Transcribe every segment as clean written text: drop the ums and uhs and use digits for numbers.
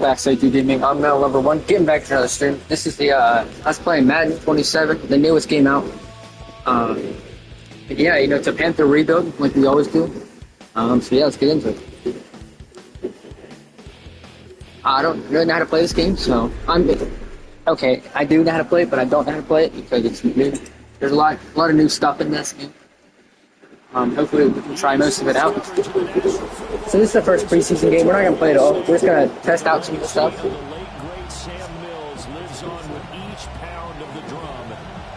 back, Safety Gaming. I'm Mel Level 1, getting back to another stream. This is the, I was playing Madden 27, the newest game out. Yeah, you know, it's a Panther rebuild, like we always do. So yeah, let's get into it. I don't really know how to play this game, so okay, I do know how to play it, but I don't know how to play it because it's new. There's a lot of new stuff in this game. Hopefully we can try most of it out. So this is the first preseason game. We're not going to play it all. We're just going to test out some of the stuff. The late great Sam Mills lives on with each pound of the drum.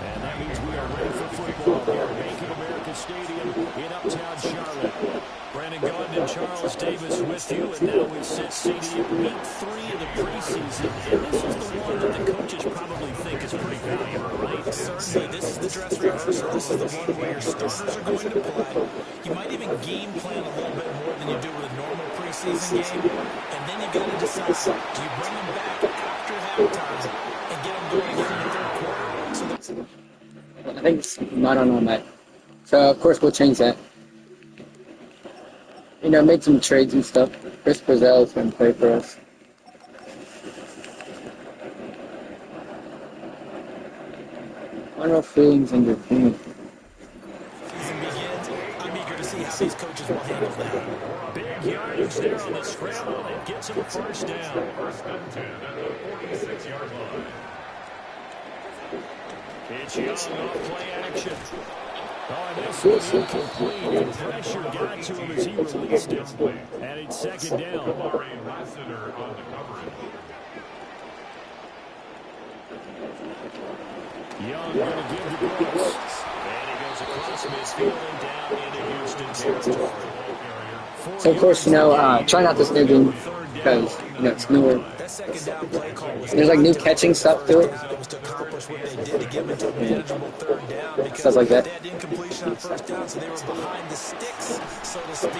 And that means we are ready for football here at Bank of America Stadium in Uptown Charlotte. Brandon Gaudin and Charles Davis with you. And now we sit seated in week 3 of the preseason. And this is the one that the coaches probably think is pretty valuable, right? Certainly, this is the dress rehearsal. This is the one where your starters are going to play. You might even game plan a little bit more than you do with a normal preseason game. And then you got to decide, do you bring them back after halftime and get them going again in the third quarter? So I think it's not on that. So of course we'll change that. You know, made some trades and stuff. Chris Brazell is going to play for us. Final feelings and your opinion. Season begins. I'm eager to see how these coaches will handle that. Big yardage there on the scramble. It gets him a first down. First and 10 at the 46-yard line. It's Young off play action. Oh, and this was incomplete. And pressure got to him as he released it. And it's second down. Lassiter on the coverage. Young going to give the Brooks. And he goes across midfield and down into Houston territory. So of course, you know, try not to snooze in because, you know, it's newer. That second down play call was There's like new catching stuff to it. to accomplish what they did to get into a manageable third down because Stuff like that. they had incompletion on first down, so they were behind the sticks, so to speak.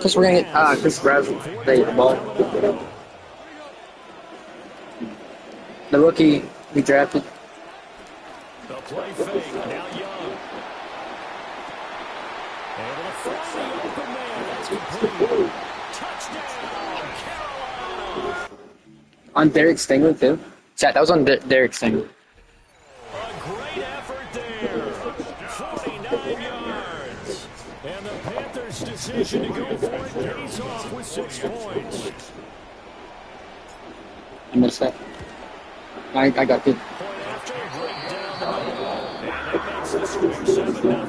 Plus we're going to get Chris Brazell to play the ball. The rookie we drafted. The play fake. Now Young. Able to find the open man. That's complete. Touchdown, Carolina. On Derek Stingler, too. Chat, that was on Derek Stingler. A great effort there. 49 yards. And the Panthers' decision to go for it pays off with 6 points. I missed that. I got good. Point after a break down the middle. And that makes the score 7-0.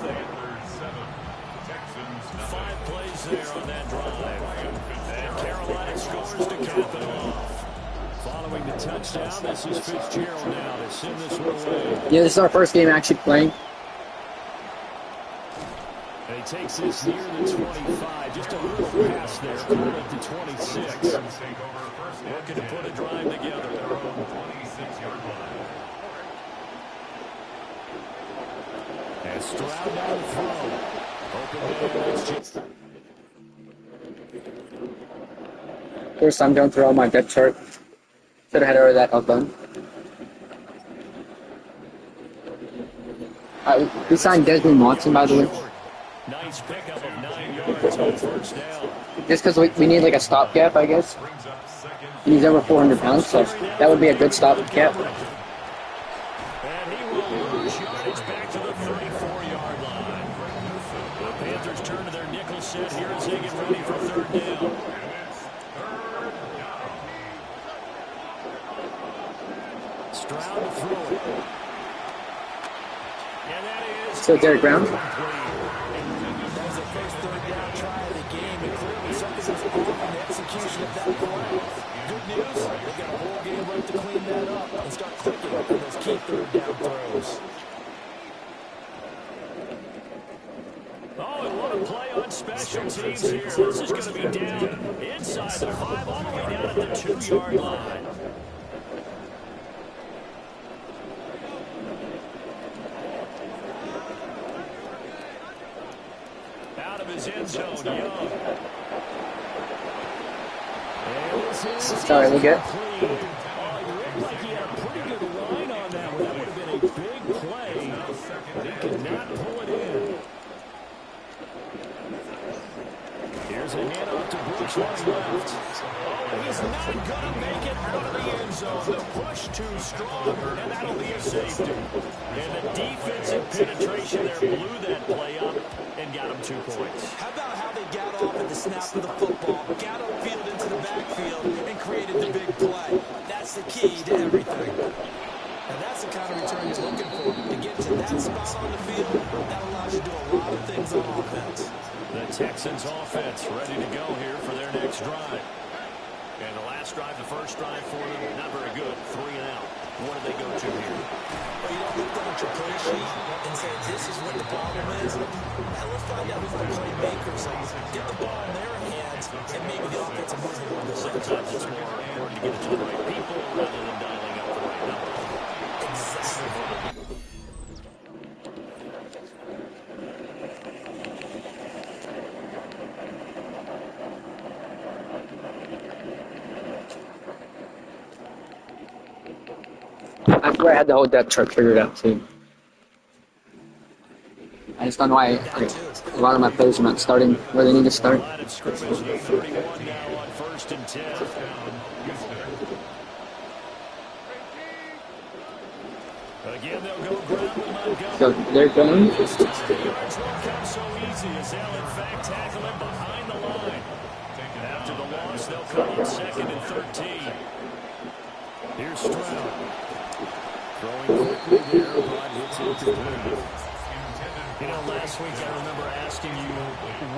5 plays there on that drive. And Carolina scores to cap it off. Following the touchdown, this is Fitzgerald now to send this one away. Yeah, this is our first game actually playing. And he takes this near the 25. Just a little pass there, called it to 26. Looking to put a drive together. And Stroud down the throw. Open man, it's just... First I'm going through all my depth chart. Should have had all of that all done. We signed Desmond Watson, by the way. Nice pickup of 9 yards on first down. Just because we need like a stopgap, I guess. And he's over 400 pounds, so that would be a good stopgap. And he will lose yardage back to the 34-yard line. The Panthers turn to their nickel set here as they get ready for third down. Stroud to throw it. And that is... So Derek Brown. That was the first third down try of the game, and clearly something was off in the execution of that play. Good news, they got a whole game right to clean that up and start clicking on those key third down throws. Oh, and what a play on special teams here. This is going to be down inside the 5, all the way down at the 2-yard line. Out of his end zone, Young. Sorry, we good? It looked like he had a pretty good line on that one. That would have been a big play. He could not pull it in. Here's a handoff to Brooks running left. Oh, he's not going to make it out of the end zone. The push too strong, and that'll be a safety. And the defensive penetration there blew that play up and got him 2 points. How about how they got off at the snap of the football, got upfield into the backfield, and created the big play? That's the key to everything. And that's the kind of return you're looking for. To get to that spot on the field, that allows you to do a lot of things on offense. The Texans offense ready to go here for their next drive. And the last drive, the first drive for them, not very good. 3 and out. What do they go to here? Well, you don't look down at your play sheet and say, this is what the problem is. Now let's find out who the playmakers are. Get the ball in their hands, and maybe the offense will move a little bit. Sometimes it's more important to get it to the right people rather than dialing up the right number. Exactly. I swear I had the whole depth chart figured out too. I just don't know why a lot of my players are not starting where they need to start. Line of scrimmage, 31 now on 1st and 10. Again, they'll go ground with Montgomery. So they're going. This time the yards won't come so easy as they'll in fact tackle him behind the line. After the loss, they'll come up 2nd and 13. Here's Stroud. Throwing quickly there, but it's incomplete. You know, last week I remember asking you,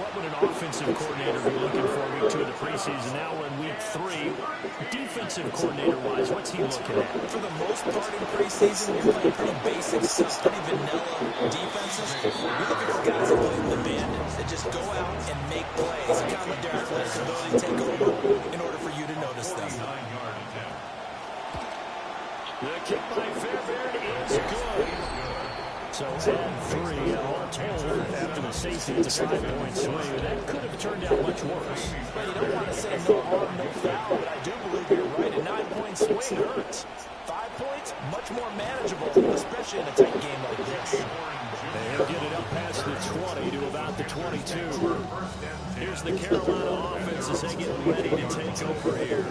what would an offensive coordinator be looking for week 2 of the preseason? Now we're in week 3. Defensive coordinator-wise, what's he looking at? For the most part in preseason, you're playing pretty basic stuff, pretty vanilla defenses. You're looking for guys that play with abandon, that just go out and make plays, and kind of let their athletic ability take over in order for you to notice them. The kick by Fairbairn is good. So add 3 all told after the safety. It's a 5-point swing. That could have turned out much worse. Well, you don't want to say no harm, no foul, but I do believe you're right. A 9-point swing hurts. 5 points, much more manageable, especially in a tight game like this. They'll get it up past the 20 to about the 22. Here's the Carolina offense as they get ready to take over here.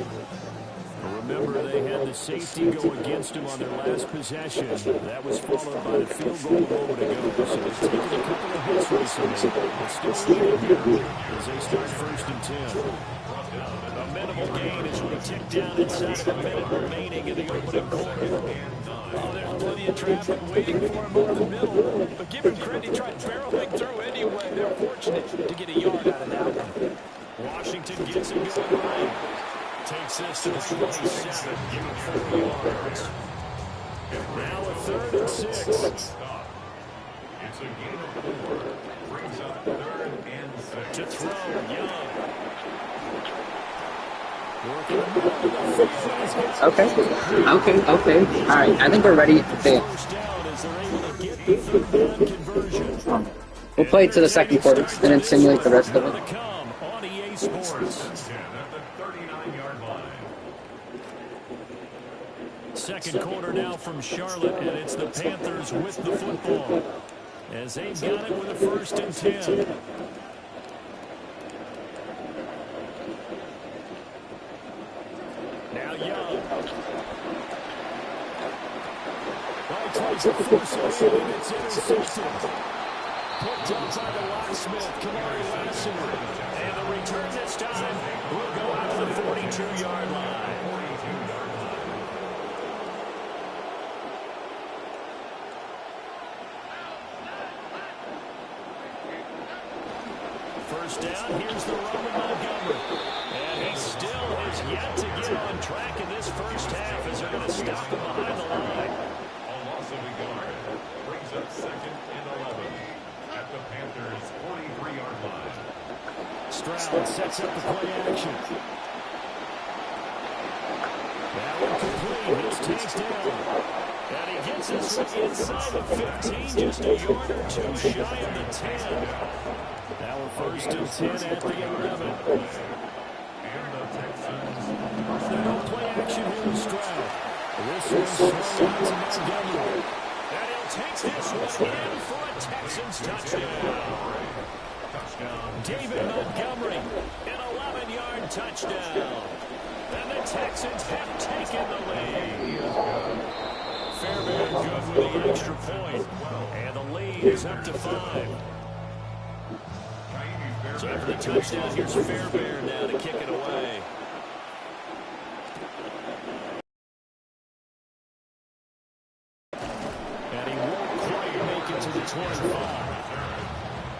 Remember, they had the safety go against them on their last possession. That was followed by the field goal a moment ago. So they've taken a couple of hits recently. They're still leading here as they start 1st and 10. A minimal gain as we tick down inside of a minute remaining in the opening quarter. Oh, there's plenty of traffic waiting for him over the middle. But give him credit, he tried barreling through anyway. They're fortunate to get a yard out of that one. Washington gets him going right. Takes this to the 27, give him 4 yards. Now a 3rd and 6. It's a gain of 4. Brings up 3rd and 6. To throw, Young. Working the middle of the field. Okay. All right, I think we're ready. Okay. First down as they're able to get the 3rd down conversion. We'll play it to the second quarter and then simulate the rest of To it. come on EA Sports. 10 at the 39-yard line. Second quarter now from Charlotte, and it's the Panthers with the football as they've got it with a 1st and 10. Now Young. Well, tries to force it in, and it's intercepted. Picked up by the locksmith, Kamari Lassiter. And the return this time will go out to the 42-yard line. First down, here's the run with Montgomery. And he still has yet to get on track in this first half as they're going to stop him behind the line. A loss of a yard. Brings up 2nd and 11 at the Panthers' 43-yard line. Stroud sets up the play action. Now incomplete. He's taken down. And he gets this one inside the 15, just a yard or two shy of the 10. Now we're first and 10 at the 11. They don't play action here with Stroud. This one's thrown out to Montgomery. And he'll take this one in for a Texans touchdown. David Montgomery, an 11-yard touchdown. And the Texans have taken the lead. Fairbairn good with the extra point. And the lead is up to 5. So after the touchdown, here's Fairbairn now to kick it away. And he won't quite make it to the 25.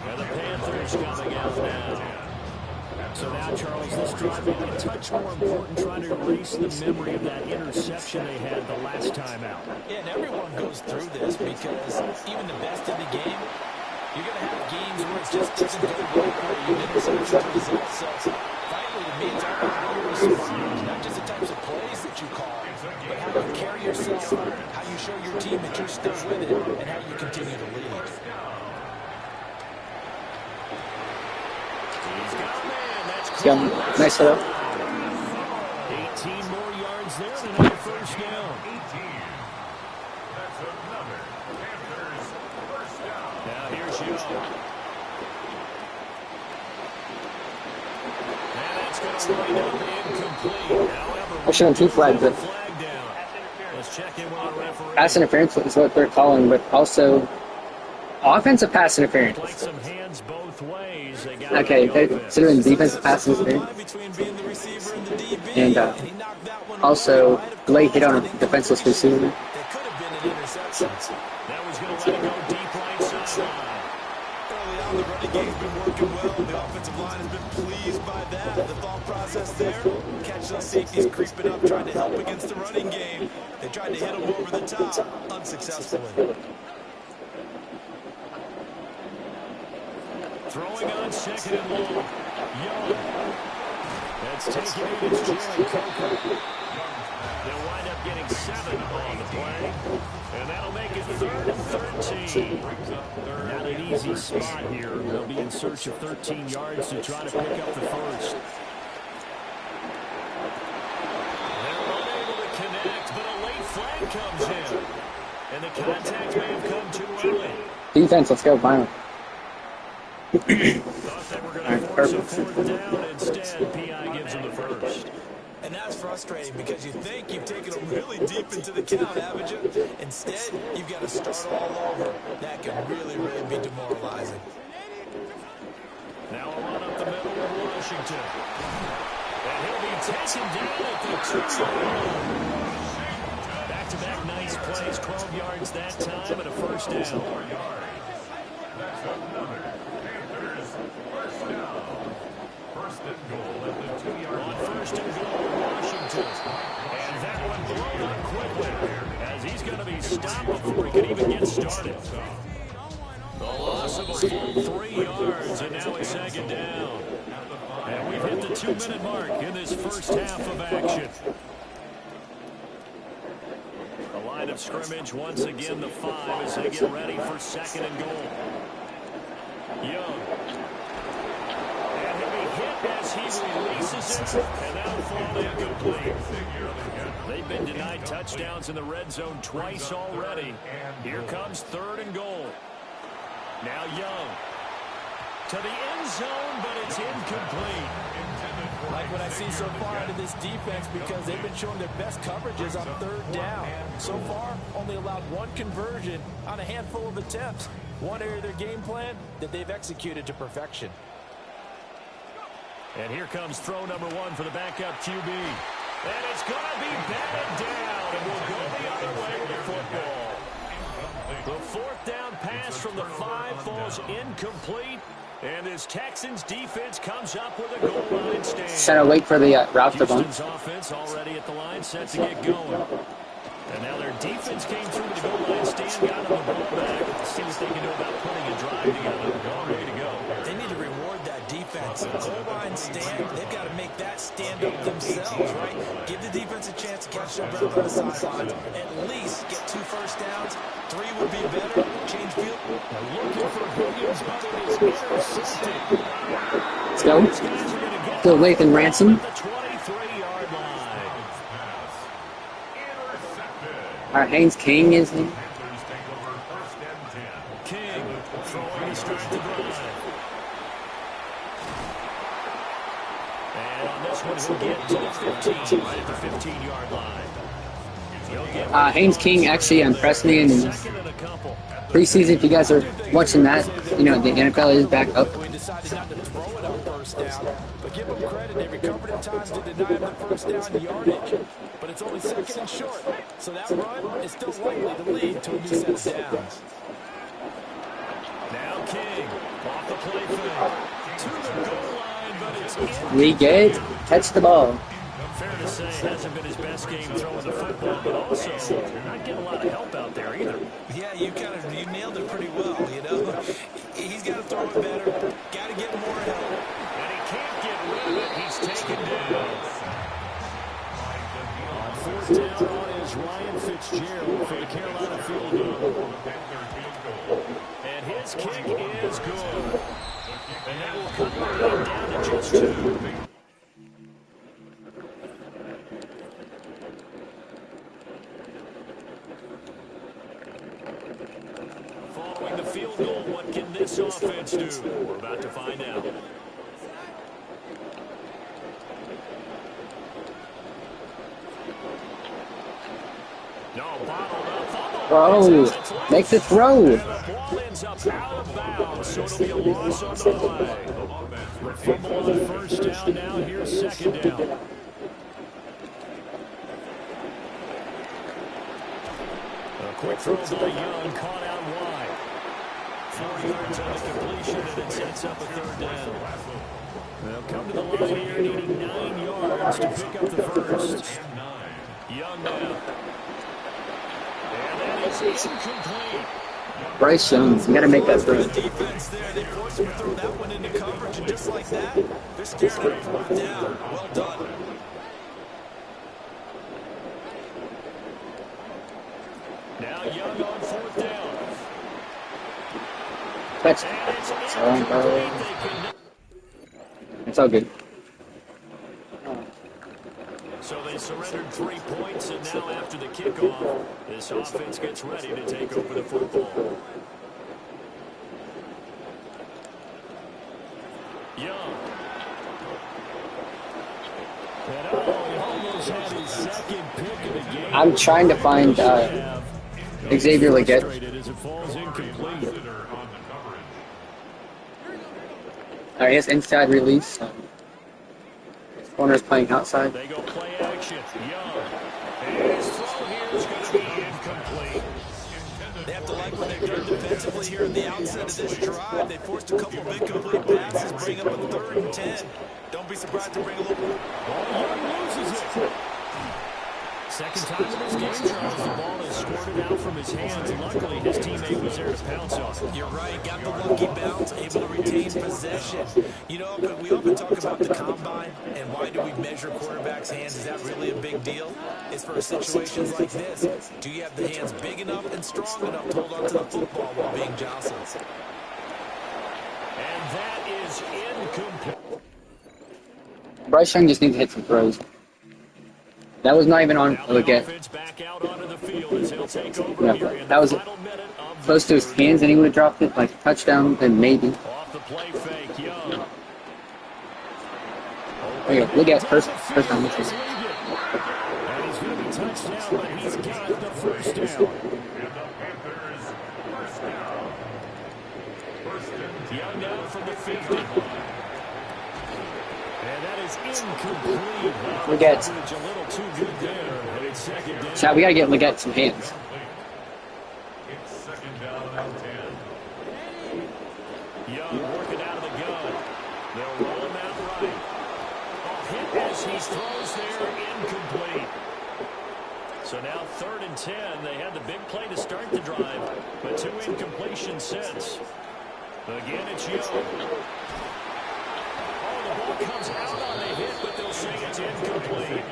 And the Panthers coming out now. So now, Charles, this drive may be a touch more important, trying to erase the memory of that interception they had the last time out. Yeah, and everyone goes through this because even the best in the game, you're going to have games where it just doesn't go right where you intercept the results. So finally, to me, it's all about how you respond, not just the types of plays that you call, but how you carry yourself, how you show your team that you're still with it, and how you continue to lead. He's got a man. That's Nice throw. 18 more yards there and another first down. That's another Panthers first down. Now here's Young. And that's going to wind up incomplete. However, I should have two flags, but flag down. Let's check in with our referee. pass interference is what they're calling, but also offensive pass interference. Like some hands both ways. They got Okay, the they're offense. considering defensive pass interference. And also, late hit on a defenseless receiver. That could have been an interception. That was going to let it go deep right sideline. Early on, the running game's been working well. The offensive line has been pleased by that. The thought process there, catch those safeties creeping up, trying to help against the running game. They tried to hit them over the top, unsuccessfully. Throwing on second and long. Young. That's taken in. It's Jalen Coker. They'll wind up getting 7 on the play. And that'll make it 3rd and 13. Not an easy spot here. They'll be in search of 13 yards to try to pick up the first. They're unable to connect, but a late flag comes in. And the contact may have come too early. Defense, let's go, finally. Thought they were going to force a 4th down. Instead, P.I. gives them the first. And that's frustrating because you think you've taken them really deep into the count, haven't you? Instead, you've got to start all over. That can really, really be demoralizing. Now a run up the middle of Washington. And he'll be taken down at the 2-yard. Back-to-back nice plays, 12 yards that time, and a first down. That's another Panthers first down. First and goal at the 2-yard line. On first and goal, Washington. And that one blown up quickly, as he's going to be stopped before he can even get started. The loss of a full 3 yards, and now it's 2nd down. And we've hit the 2-minute mark in this first half of action. The line of scrimmage, once again, the 5 as they get ready for 2nd and goal. Young. And he'll be hit as he releases it, and that'll fall incomplete. They've been denied touchdowns in the red zone twice already. Here comes 3rd and goal. Now Young. To the end zone, but it's incomplete. Like what I see so far out of this defense because they've been showing their best coverages on 3rd down. So far, only allowed 1 conversion on a handful of attempts. One area of their game plan that they've executed to perfection. And here comes throw number 1 for the backup QB. And it's going to be batted down, and we'll go the other way with the football. The 4th down pass from the 5 falls incomplete. And this Texans defense comes up with a goal line stand. Should I wait for the route to bump? Houston's offense already at the line, set to get going. And now their defense came through with the goal line stand, got them the ball back. Let's see what they can do about putting a drive together. All ready to go. They need to reward defense. Goal line stand, they've got to make that stand up themselves, right? Give the defense defense a chance to catch their breath on the sidelines, at least get 2 first downs. 3 would be better. Change field. Looking for Higgins, but it is intercepted. Let's go. Still Lathan Ransom. The 23-yard line. All right, Haynes King is in. Panthers take over first and 10. King throwing to start the drive. And on this one, he'll get to the 15, right at the 15-yard line. Haynes King actually impressed me in Second and a couple. preseason. If you guys are watching that, you know, the NFL is back up. We decided not to throw it on first down, but give them credit. They recovered in time to deny him the first down yardage. But it's only second and short, so that run is still likely to lead to a new set of downs. Now King off the play fake to the goal line, but it's in. We get catch the ball. Fair to say, it hasn't been his best game throwing the football, but also you're not getting a lot of help out there either. Yeah, you nailed it pretty well, you know. He's got to throw it better. Got to get more help. And he can't get rid of it. He's taken down. On fourth down is Ryan Fitzgerald for the Carolina field goal. And his kick is good. And that will cut the lead down to just 2. Following the field goal, what can this offense do? We're about to find out. No, bottled up. Throw. Make the throw. And the ball ends up out of bounds, so it'll be a loss on the play. Fumble on first down now. Here's second down. A quick throw by Young, caught out wide. 4 yards on the completion, and it sets up a third down. They'll come to the line here, needing 9 yards to pick up the first. Young now. And that is incomplete. Bryce Young, you got to make that throw. Good defense there. They forced him to throw that one into coverage, and just like that, they're scared him to put down. Well done. Now Young on fourth down. Catch. And it's incomplete. They can... It's all good. So they surrendered 3 points, and now after the kickoff, this offense gets ready to take over the football. Young. And he almost had his second pick of the game. I'm trying to find Xavier Leggett. As it falls incomplete. All right, he has inside release. His corner's playing outside. They go play action. Young. And his throw here is going to be incomplete. They have to like what they've done defensively here at the outset of this drive. They forced a couple of incomplete passes, bring up a 3rd and 10. Don't be surprised to bring a little... Young loses it. Second time in this game, Charles, the ball is squirted out from his hands. Luckily, his teammate was there to pounce on it. You're right. Got the lucky bounce, able to retain possession. You know, we often talk about the combine and why do we measure quarterbacks' hands? Is that really a big deal? It's for situations like this. Do you have the hands big enough and strong enough to hold on to the football while being jostled? And that is incomplete. Bryce Young just needs to hit some throws. That was not even on Leggett. Yeah, that was close to his hands, and he would have dropped it like a touchdown, and maybe. Off the play fake, Young. There you go. Leggett first time. And he's going to be touchdown, but he's got the first down. Young now from the 50. And that is incomplete. Leggett. A little too good there. And it's second down. So we got to get Leggett some hands. It's second down and 10. Young working out of the gun. They'll roll him out right. A hit as he throws there, incomplete. So now 3rd and 10. They had the big play to start the drive, but 2 incompletions since. Again, it's Young. Oh, the ball comes out on the hit, but they'll say it's incomplete.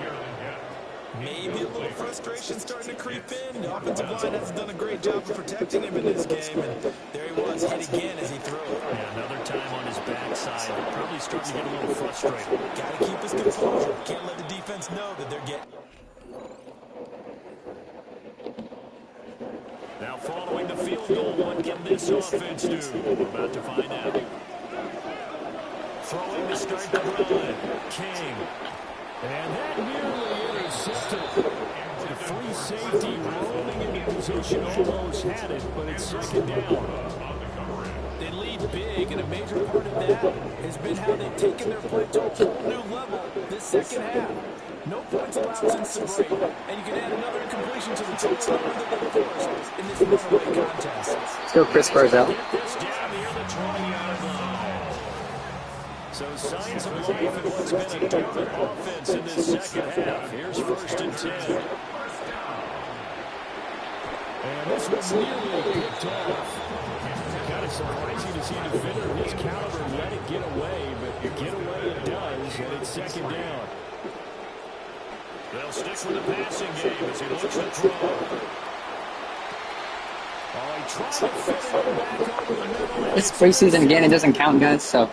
Maybe a little frustration starting to creep in. The offensive line hasn't done a great job of protecting him in this game, and there he was, hit again as he threw it. Yeah, another time on his backside. Probably starting to get a little frustrated. Got to keep his composure. Can't let the defense know that they're getting... Now following the field goal, what can this offense do? We're about to find out. Throwing to start the drive. King. And that nearly intercepted. The free safety rolling into position, almost had it, but it's second down. They lead big, and a major part of that has been how they've taken their play to a whole new level this second half. No points allowed since the break, and you can add another incompletion to the total number that they've forced in this runaway contest. Let's go Chris Barzell. Get this down near the 20-yard line. So signs of life in what's been a dominant offense in this second half. Here's 1st and 10. And this was nearly picked off. Kind of surprising to see a defender of his caliber let it get away, but get away it does, and it's second down. They'll stick with the passing game as he looks to throw. Oh, he tried to fit it back over the middle. It's preseason again, it doesn't count, guys, so.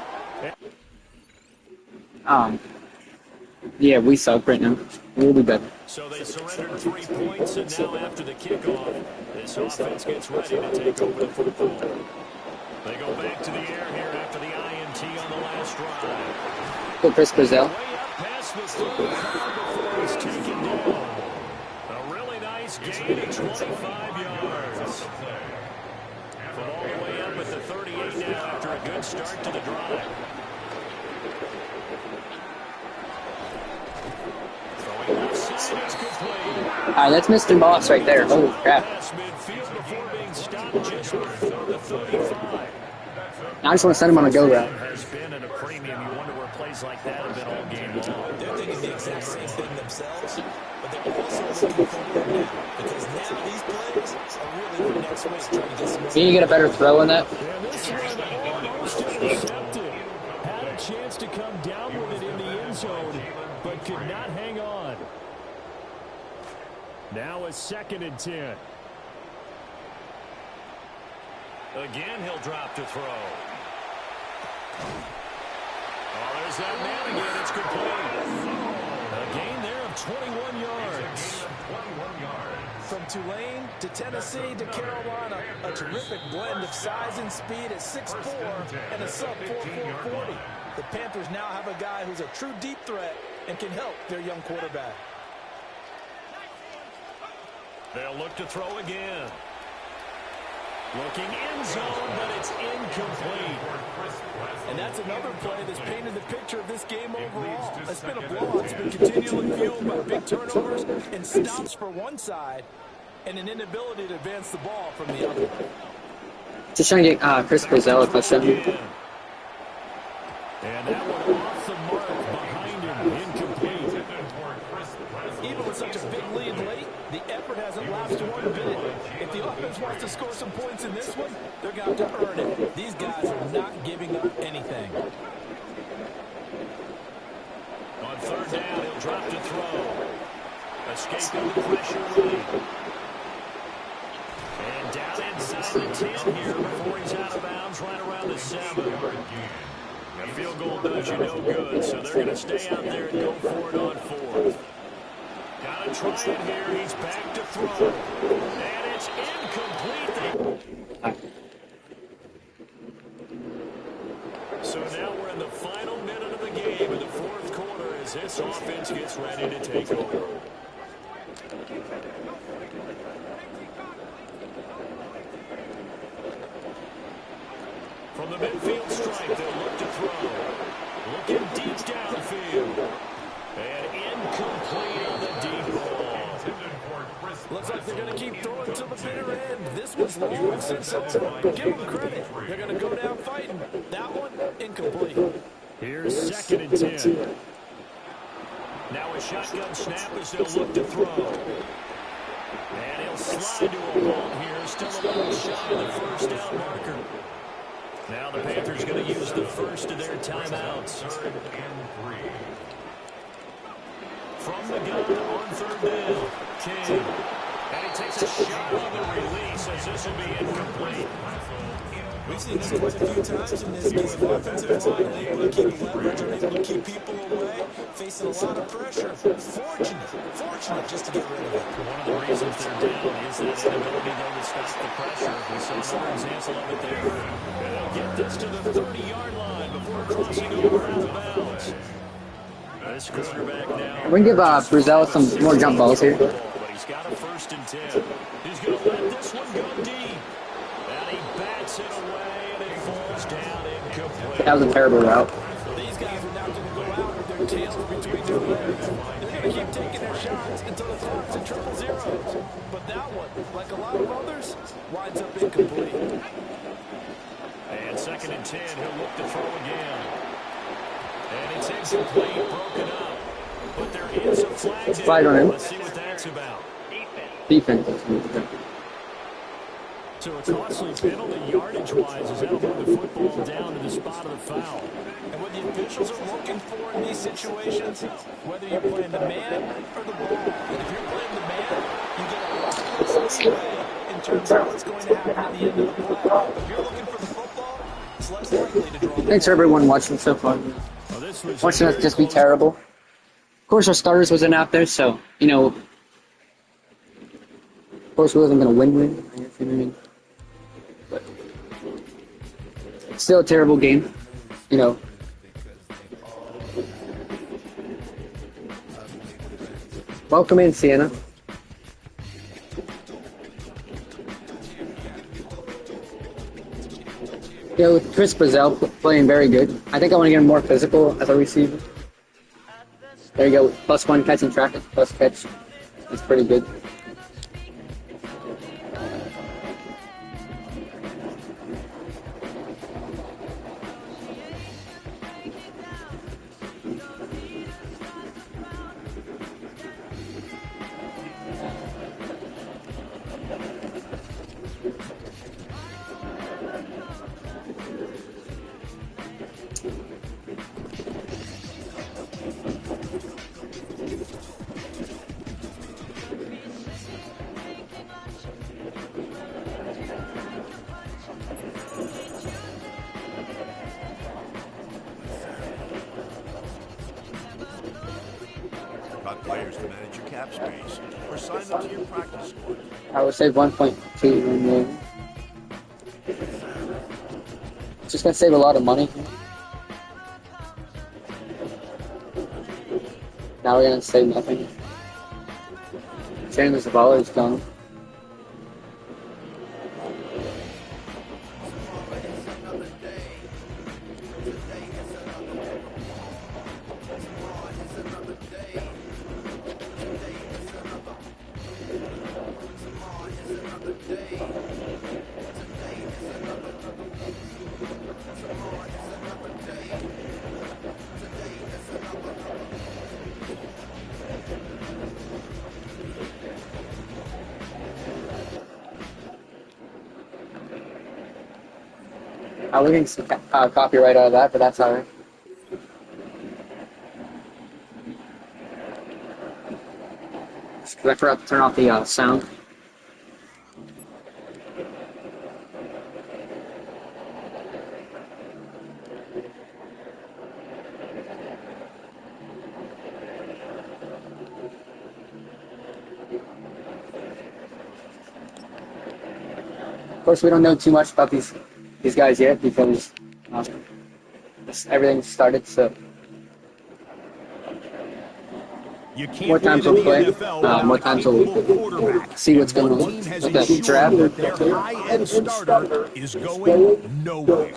Yeah, we suck right now. We'll be better. So they surrendered 3 points, and now after the kickoff, this offense gets ready to take over the football. They go back to the air here after the INT on the last drive. Go Chris Barzell. Way up past the 35 before he's taken down. A really nice gain of 25 yards. From all the way up at the 38 now after a good start to the drive. Throwing left side, it's complete. Alright, that's Mr. Boss right there. Holy crap. Midfield before being stopped just before the 35. I just want to send him on a go route. Has been at a premium. You wonder where plays like that have been all game long. They're thinking the exact same thing themselves, but they're also looking forward now, because now these players are really the next week trying to get some more. Can you get a better throw in that? And this one almost intercepted. Had a chance to come down with it in the end zone, but could not hang on. Now a 2nd and 10. Again, he'll drop to throw. Oh, there's that man again. It's complete. A gain there of 21 yards. 21 yards. From Tulane to Tennessee to Carolina, a terrific blend of size and speed at 6'4" and a sub-4 40. The Panthers now have a guy who's a true deep threat and can help their young quarterback. They'll look to throw again. Looking end zone, but it's incomplete. And that's another play that's painted the picture of this game overall. It's been a blowout. It's been continually fueled by big turnovers and stops for one side and an inability to advance the ball from the other. Just trying to get Chris Barzell a touchdown. And that one off the mark behind him, incomplete. Even with such a big lead late, the effort hasn't lasted one bit. If the offense wants to score some points in this one, they're going to have to earn it. These guys are not giving up anything. On 3rd down, he'll drop to throw. Escaping the pressure right. And down inside the 10 here before he's out of bounds, right around the 7. A field goal does you no good, so they're going to stay out there and go for it on 4th. Got to try it here. He's back to throw. And it's incomplete. So now we're in the final minute of the game in the 4th quarter as this offense gets ready to take over. From the midfield stripe, they'll look to throw. Looking deep downfield. And incomplete on the deep ball. Looks like they're going to keep throwing to the bitter end. This one's long since over. Give them credit. They're going to go down fighting. That one, incomplete. Here's 2nd and 10. Now a shotgun snap as they'll look to throw. And he'll slide to a ball here. Still a little shy of the 1st down marker. Now the Panthers going to use the first of their timeouts. 3rd and 3. from the gun on third down. King. And he takes a shot on the release as this will be incomplete. We've seen this quite a few times in this game. Offensive line able to keep leverage, unable to keep people away, facing a lot of pressure. Fortunate just to get rid of it. One of the reasons they're down is that inability, though, to stop the pressure. We saw another example of it there. And they'll get this to the 30-yard line before crossing over out of bounds. This quarterback now. We can give Brazil some more jump balls here. But he's got a 1st and 10. He's going to let this one go deep. And he bats it away, and it falls down incomplete. That was a terrible route. These guys are now going to go out with their tails between their legs. They're going to keep taking their shots until the clock's at triple zeros. But that one, like a lot of others, winds up incomplete. And 2nd and 10, he'll look to throw again. And it's incomplete, broken up. But there is a flag on him. Let's see what that's about. Defense. So a costly penalty yardage-wise as that'll move the football down to the spot of the foul. And what the officials are looking for in these situations, whether you're playing the man or the ball, and if you're playing the man, you get a lot less leeway in terms of what's going to happen at the end of the play. If you're looking for the football, it's less likely to draw. Thanks for everyone watching so far. Watching us just be terrible. Of course, our starters wasn't out there, so, you know, of course we wasn't going to win. I guess, you know what I mean? But still a terrible game, you know. Welcome in, Sienna. You know, Chris Brazil playing very good. I think I want to get him more physical as a receiver. There you go. +1 catch and traffic. Plus catch. It's pretty good. Got players to manage your cap space or sign them to your practice squad. I would say 1.2 million. Just gonna save a lot of money. Now we're gonna save nothing. James Zavala is gone. We can copyright out of that, but that's alright. Just because I forgot to turn off the sound. Of course, we don't know too much about these guys yet because everything started, so more times we'll play, more times we'll see what's going on with the draft. Their high-end starter is going nowhere.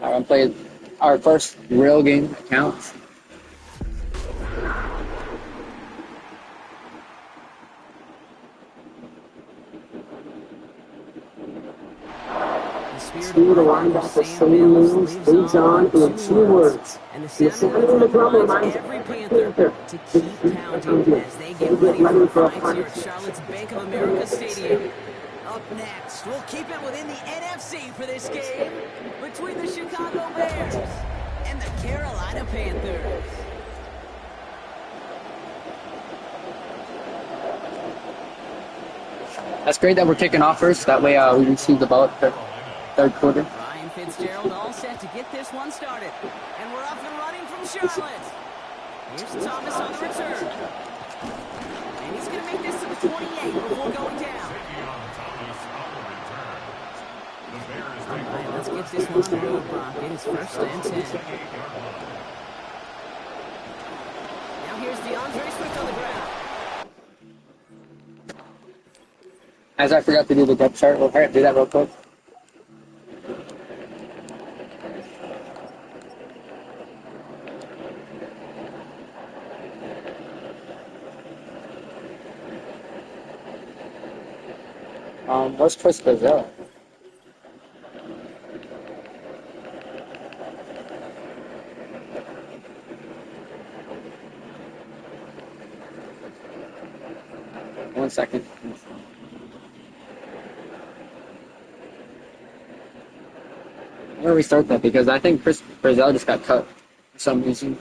I'm playing our first real game that counts. Spirit of linebacker Sam Mills lives on in 2 words. And the sound of the drum reminds every Panther to keep pounding as they get ready for a fight here at Charlotte's Bank of America Stadium. Up next, we'll keep it within the NFC for this game between the Chicago Bears and the Carolina Panthers. That's great that we're kicking off first. That way we receive the ball at the third quarter. Ryan Fitzgerald all set to get this one started. And we're off and running from Charlotte. Here's Thomas on the return. And he's going to make this to the 28 before going down. All right, let's get this one on the road, Brock. It is 1st and 10. Now here's DeAndre Swift on the ground. As I forgot to do the depth chart, we'll do that real quick. Where's Chris Brazil? One second. I'm gonna restart that because I think Chris Brazil just got cut for some reason.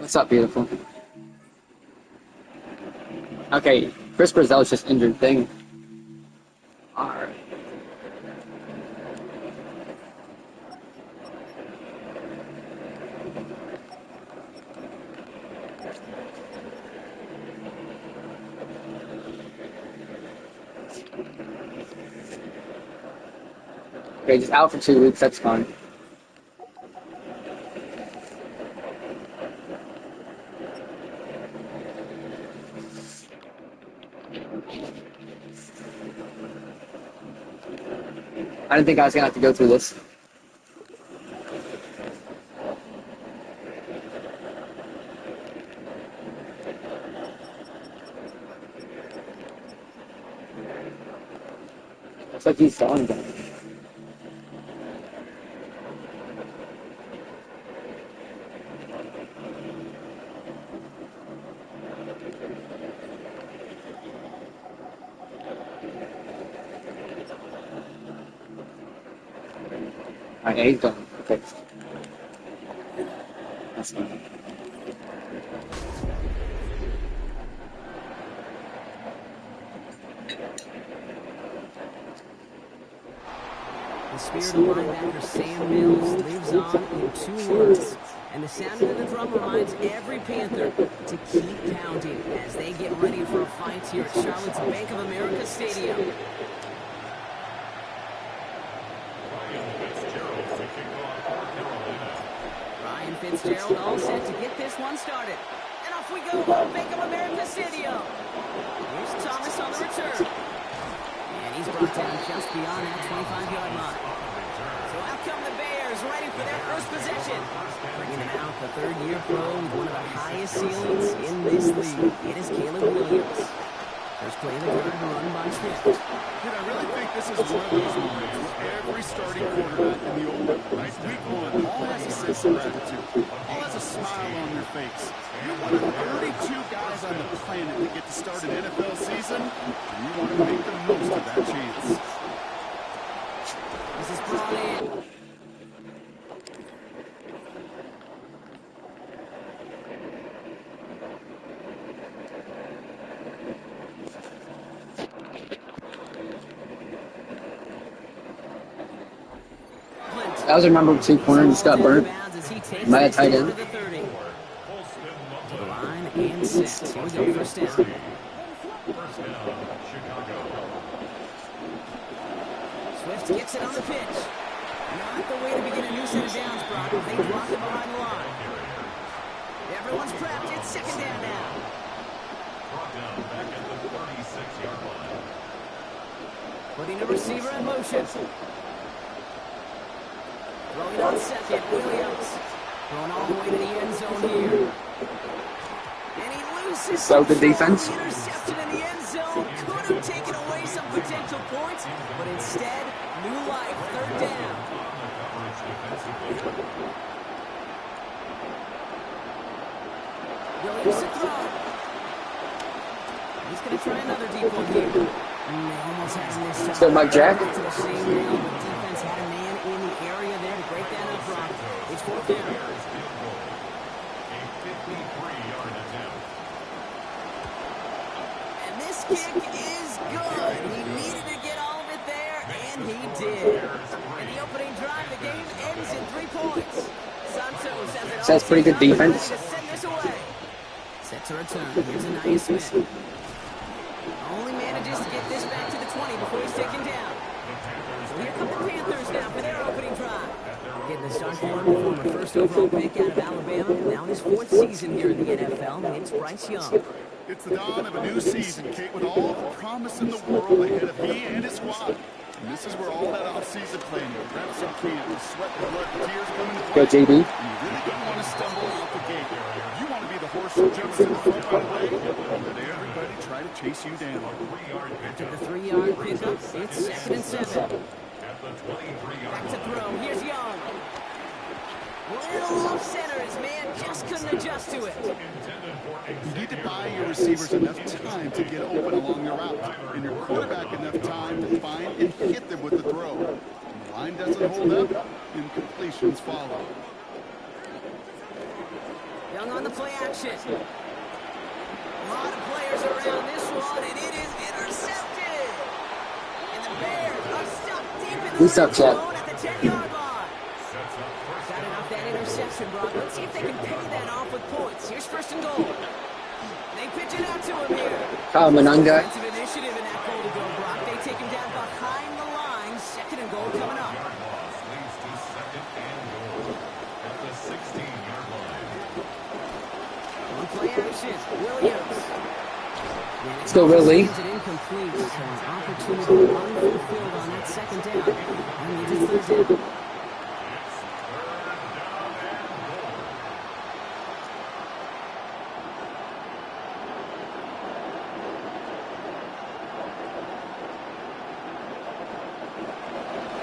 What's up, beautiful? Okay, Chris Brazil's just injured thing. Alright. Okay, just out for 2 weeks, that's fine. I didn't think I was gonna have to go through this. Looks like he's selling them. Alright, yeah, he's done. Okay. That's fine. The spirit of linebacker Sam Mills lives on in 2 words. And the sound of the drum reminds every Panther to keep pounding as they get ready for a fight here at Charlotte's Bank of America Stadium. Ryan Fitzgerald all set to get this one started. And off we go, Bank of America Stadium. Here's Thomas on the return. And he's brought down just beyond that 25-yard line. So out come the Bears, ready for their first possession. Bringing out the third-year pro with one of the highest ceilings in this league. It is Caleb Williams. First play of the quarter run by Swift. Dude, I really think this is one of those moments where every starting quarterback in the old week one all has a sense of gratitude. All has a smile on their face. You're one of 32 guys on the planet that get to start an NFL season, and you want to make the most of that chance. This is brought in. That was our number 2 corner, just got burnt by a tight end. To the line and set. Here we go, first down. Swift gets it on the pitch. Not the way to begin a new set of downs, Brock. They drop it behind the line. Everyone's prepped. It's second down now. Brought down back at the 36-yard line. Putting the receiver in motion. Throwing on second, Williams. Throwing all the way to the end zone here. And he loses So good defense. Interception in the end zone could have taken away some potential points, but instead, new life, third down. Williams to throw. He's going to try another deep one here. Almost has him this time. Still Mike Jack. To the same nail, but defense had a man in the area there to break that up, Brock. It's fourth down. And this kick is good. He needed to get all of it there, and he did. In the opening drive, the game ends in 3 points. Santos has it. That's pretty good defense. To send this away. Set to return. Here's Anaya Smith. Only manages to get this back to the 20 before he's taken down. So here come the Panthers now for their opening drive. Getting the start for him, former first overall pick out of Alabama. Now in his 4th season here in the NFL, it's Bryce Young. It's the dawn of a new season, Kate, with all the promise in the world ahead of he and his squad. And this is where all that off-season planning, reps in camp, the sweat, the blood, the tears come into play. Go, JB. And you really don't want to stumble out the gate. You want to be the horse who jumps in the front right away and let everybody try to chase you down. After the 3-yard pickup, it's 2nd and 7. Back to throw. Here's Young. Little off center. His man just couldn't adjust to it. You need to buy your receivers enough time to get open along the route, and your quarterback enough time to find and hit them with the throw. When the line doesn't hold up, incompletions follow. Young on the play action. A lot of players around this one, and it is intercepted. And the Bears are stuck deep in the red zone at the 10-yard line. Got it off that interception, Brock. Let's see if they can pay that off with points. Here's 1st and goal. They pitch it out to him here. Kyle Manunga. Defensive initiative in that goal to go, Brock. They take him down behind the line. 2nd and goal coming up. On play action, Williams. Still Willie. Incomplete. Opportunity unfulfilled on that 2nd down. And needs a 3rd down.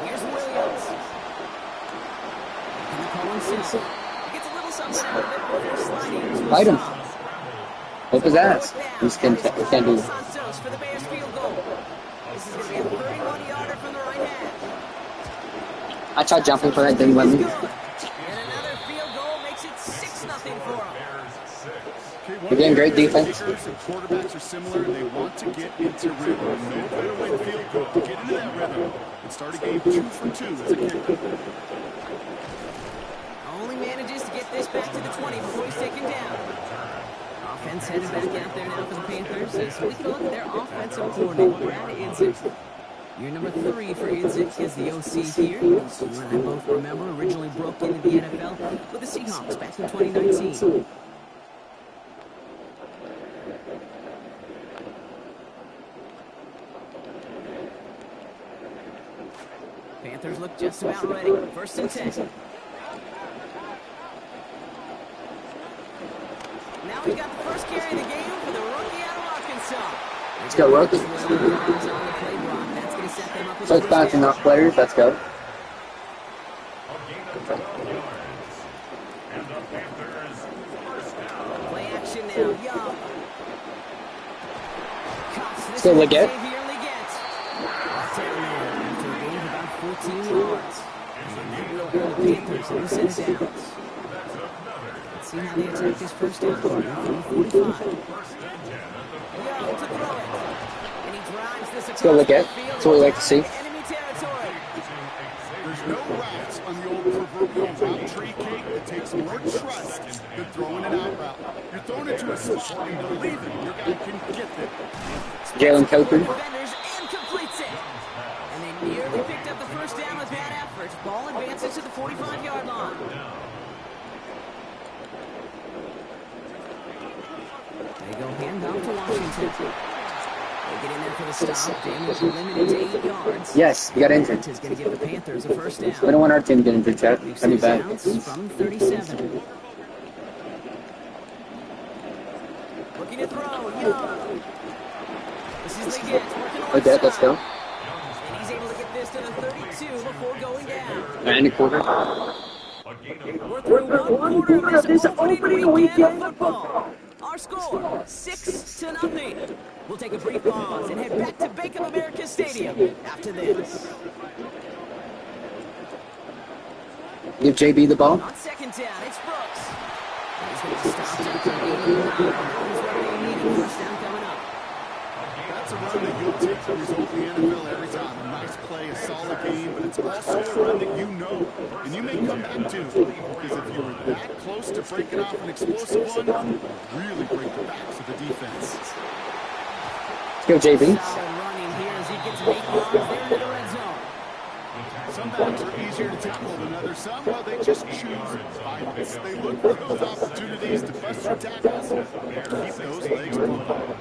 Here's Williams. And the call himself. Gets a little something out of it before sliding into a Fight him. stop. Whip his ass. He can't do it. Santos for the Bears field goal. This is going to be a 31-yarder from the right hand. I tried jumping for that, didn't let me. And another field goal makes it 6-0 for him. We're getting great defense. Quarterbacks are similar, and they want to get into rhythm. No better way to feel good to get into that rhythm and start a game 2 for 2 as a kicker. Only manages to get this back to the 20 before he's taken down. Offense headed back out there now for the Panthers as we look at their offensive coordinator, Brad Idzik. Year number 3 for Idzik is the OC here. You and I both remember originally broke into the NFL with the Seahawks back in 2019. Panthers look just about ready. 1st and 10. Now we've got the first carry of the game for the rookie out of Arkansas. Let's go, rookie. So it's bouncing off players. Let's go. Play action now. Young. Still Leggett. After a gain of about 14 yards. And that will hold the Panthers in the set downs. Let's see how they attack this first down from 45. Young to throw it. And he drives this across Still Leggett. the field. That's what we like to see. Enemy territory. There's no routes on the old proverbial route tree, Kate, that takes more trust than throwing an out route. You're throwing it to a spot and believing your guy can get there. Jalen Coker. Defenders and completes it. And they nearly picked up the first down with that effort. Ball advances to the 45-yard line. They go handoff to Washington. They get in there for the stop. Damage limited to 8 yards. Yes, he got injured. Is going to give the Panthers a first down. We don't want our team to get injured, Chad. That'd be bad. From 37. Looking at Young. This is Leggett working on Okay, let's go. and he's able to get this to the 32 before going down. And a quarter. We're through one quarter of this opening weekend of football. Our score, 6-0. We'll take a brief pause and head back to Bank of America Stadium after this. Give JB the ball. On second down, it's Brooks. And he's going to be stopped after a gain of 9. That was what they needed. First down coming up. That's a run that you'll take the result in the NFL every time. A nice play, a solid game, but it's also a run that you know, and you may come back to. Because if you were that close to breaking off an explosive one, really break the backs of the defense. Let's go, JB. Solid running here as he gets 8 yards there into the red zone. Some backs are easier to tackle than others. Some, well, they just choose violence. They look for those opportunities to bust their tackles and keep those legs pumping.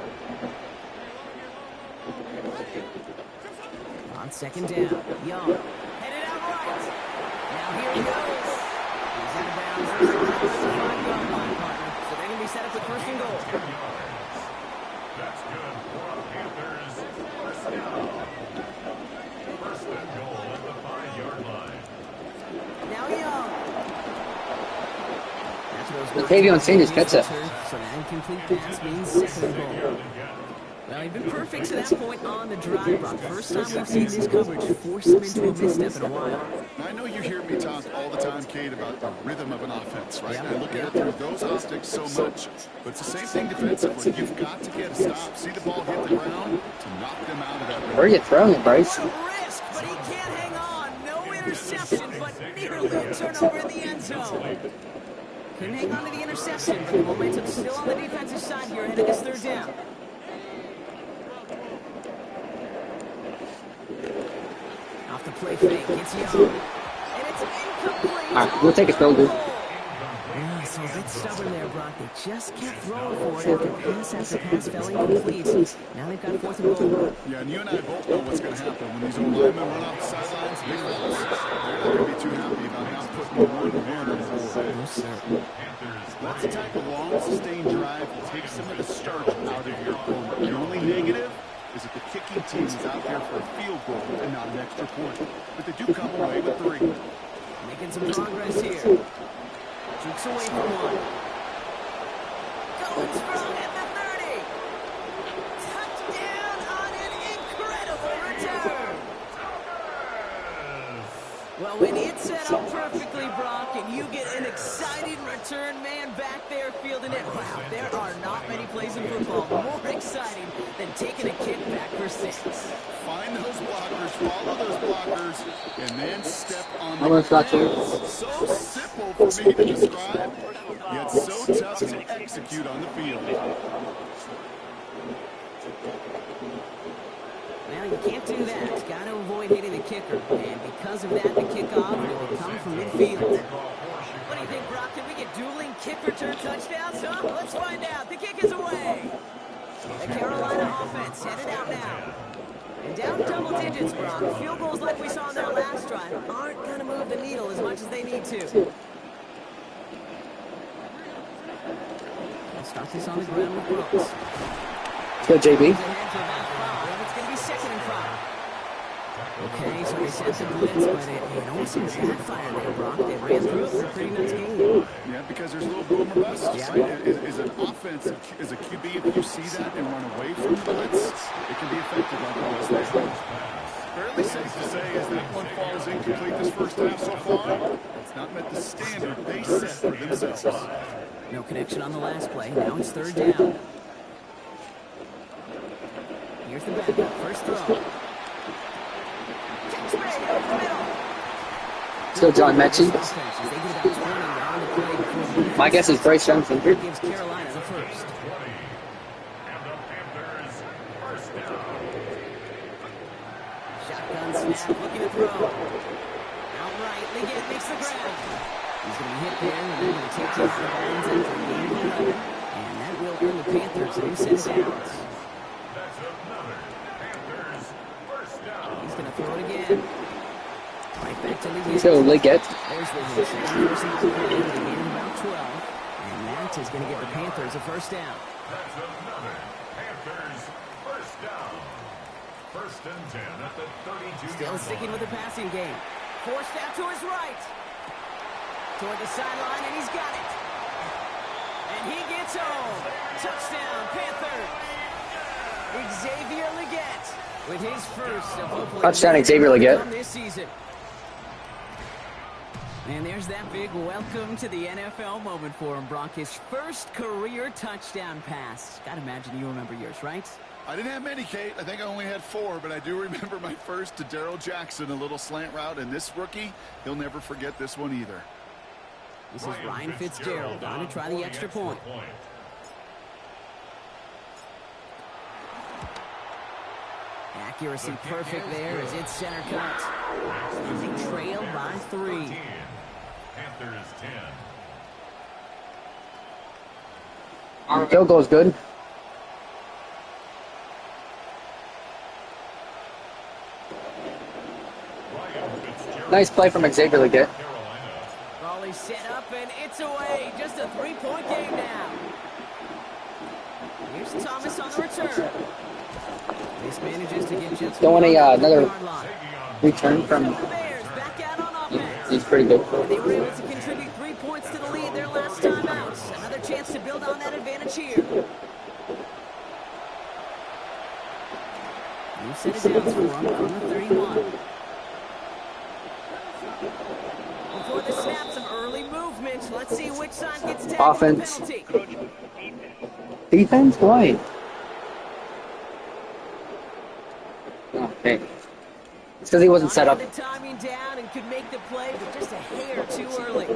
On second down, Young headed out right. Now here he goes. He's out of bounds. This is the 5-yard line, partner. So they're going to be set up with first and goal. That's good for a Panthers first down. First and goal at the 5-yard line. Now Young. Tavion Sanders cuts it. So that incomplete pass means second and goal. Well, he's been perfect to that point on the drive, Brock. First time we've seen this coverage force him into a misstep in a while. I know you hear me talk all the time, Kate, about the rhythm of an offense, right? I look at it through those optics so much, but it's the same thing defensively. You've got to get a stop, see the ball hit the ground to knock them out of that rhythm. Where are you throwing it, Bryce? What a risk, but he can't hang on. No interception, but nearly a turnover in the end zone. Couldn't hang on to the interception, but the momentum's still on the defensive side here, heading this third down. Off the play fake, it's Young. And it's incomplete. All right, we'll take a field goal. Yeah, so a bit stubborn there, Brock. They just kept throwing for it after pass fell incomplete. Now they've got fourth and goal. Yeah, and you and I both know what's going to happen when these old linemen run off the sidelines. Big fellas, they're not going to be too happy about not putting the one on the board. Most certainly. That's the type of long, sustained drive that takes some of the starch out of your opponent. The only negative is that the kicking team is out there for a field goal and not an extra point. But they do come away with 3. Making some progress here. Jukes away from one. Going strong at the 30. Touchdown on an incredible return. Well, when it's set up perfectly, Brock, and you get an exciting return man back there fielding it, wow, there are not many plays in football more exciting than taking a kick back for 6. Find those blockers, follow those blockers, and then step on How much got you? So simple for me to describe, yet so tough to execute on the field. Well, you can't do that. You've got to avoid hitting the kicker. And because of that, the kickoff will come from midfield. What do you think, Brock? Can we get dueling kick return touchdowns? Huh? Let's find out. The kick is away. The Carolina offense headed out now. And down double digits, Brock. Field goals like we saw in their last drive aren't going to move the needle as much as they need to. We'll start this on the ground with Brooks. Let's go, JB. Okay, so they sent the blitz, but it almost seems to backfire there, Brock. They ran through it for a pretty nice game. Yeah, because there's a little boom or bust, right? Is an offense, as a QB, if you see that and run away from the blitz, it can be effective like it was there. Fairly safe to say is that one falls incomplete this first half so far. It's not met the standard they set for themselves. No connection on the last play. Now it's third down. Here's the backup. First throw. Still John Mechie. My guess is Bryce Young's injured. Gives Carolina the first. Shotgun snap, looking to throw. Outright, Leggett makes the grab. He's going to be hit there, and they're going to take him out of bounds after a gain of 11. And that will earn the Panthers a new set of downs. He's going to throw it again. Right back to Leggett. So Leggett. There's Leggett. Forcing it to play with a gain of about 12. And that is going to get the Panthers a first down. First and 10 at the 32-yard Still line. sticking with the passing game. Forced out to his right. Toward the sideline, and he's got it. And he gets home. Touchdown, Panthers. Xavier Leggett with his first of hopefully Touchdown, Xavier Leggett. this season. And there's that big welcome to the NFL moment for him, Brock. His first career touchdown pass. Gotta imagine you remember yours, right? I didn't have many, Kate. I think I only had 4, but I do remember my first to Darrell Jackson, a little slant route. And this rookie, he'll never forget this one either. This is Ryan Fitzgerald on to try the extra point. Accuracy perfect there as it's center cut. They trail by 3. Panthers 10. Our field goal is good. Nice play from Xavier Leggett. Raleigh set up and it's away. Just a 3-point game now. Here's Thomas on the return. This manages to get just Don't want another yard line. return from. Bears back out on offense. He's pretty good. And they were able to contribute 3 points to the lead their last time out. Another chance to build on that advantage here. You set it down for him on the 31. Before the snap, some early movement. Let's see which side gets tackled with the Offense. penalty. Defense? Why? Okay. It's because he wasn't set up. The timing down and could make the play, but just a hair too early.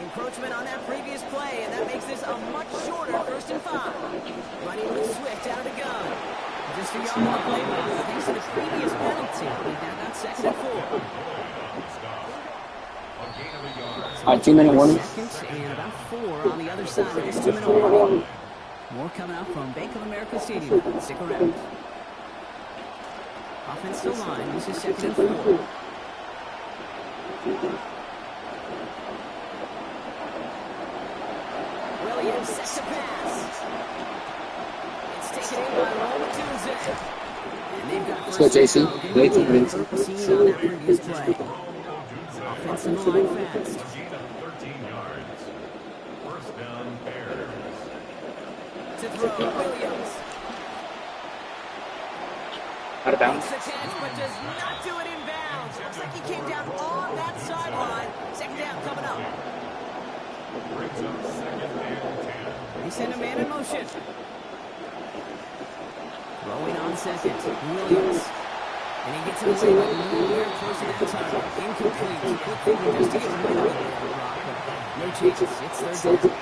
Encroachment on that previous play, and that makes this a much shorter 1st and 5. Running with Swift out of the gun. Just a yard on the play, but thanks to the previous penalty, we now got 2nd and 4. All right, 2-minute warning. Seconds and about 4 on the other side of this 2-minute warning. More coming out from Bank of America Stadium. Stick around. Offensive line. This is 2nd and 4. Williams sets a pass. It's taken in by Roma Tunze. And they've got Let's go, JC. Late 2 minutes. seen on that previous play. Offensive line fast. Gain of 13 yards. First down, Bears. To throw, Williams. Out of bounds. Makes the catch, but does not do it in bounds. Looks like he came down on that sideline. 2nd down coming up. Brings up 2nd and 10. They send a man in motion. Throwing on 2nd. Williams. And he gets it away, but nowhere close to that target. Incomplete. Quick thinking just to get rid of it. No changes. It's 3rd down.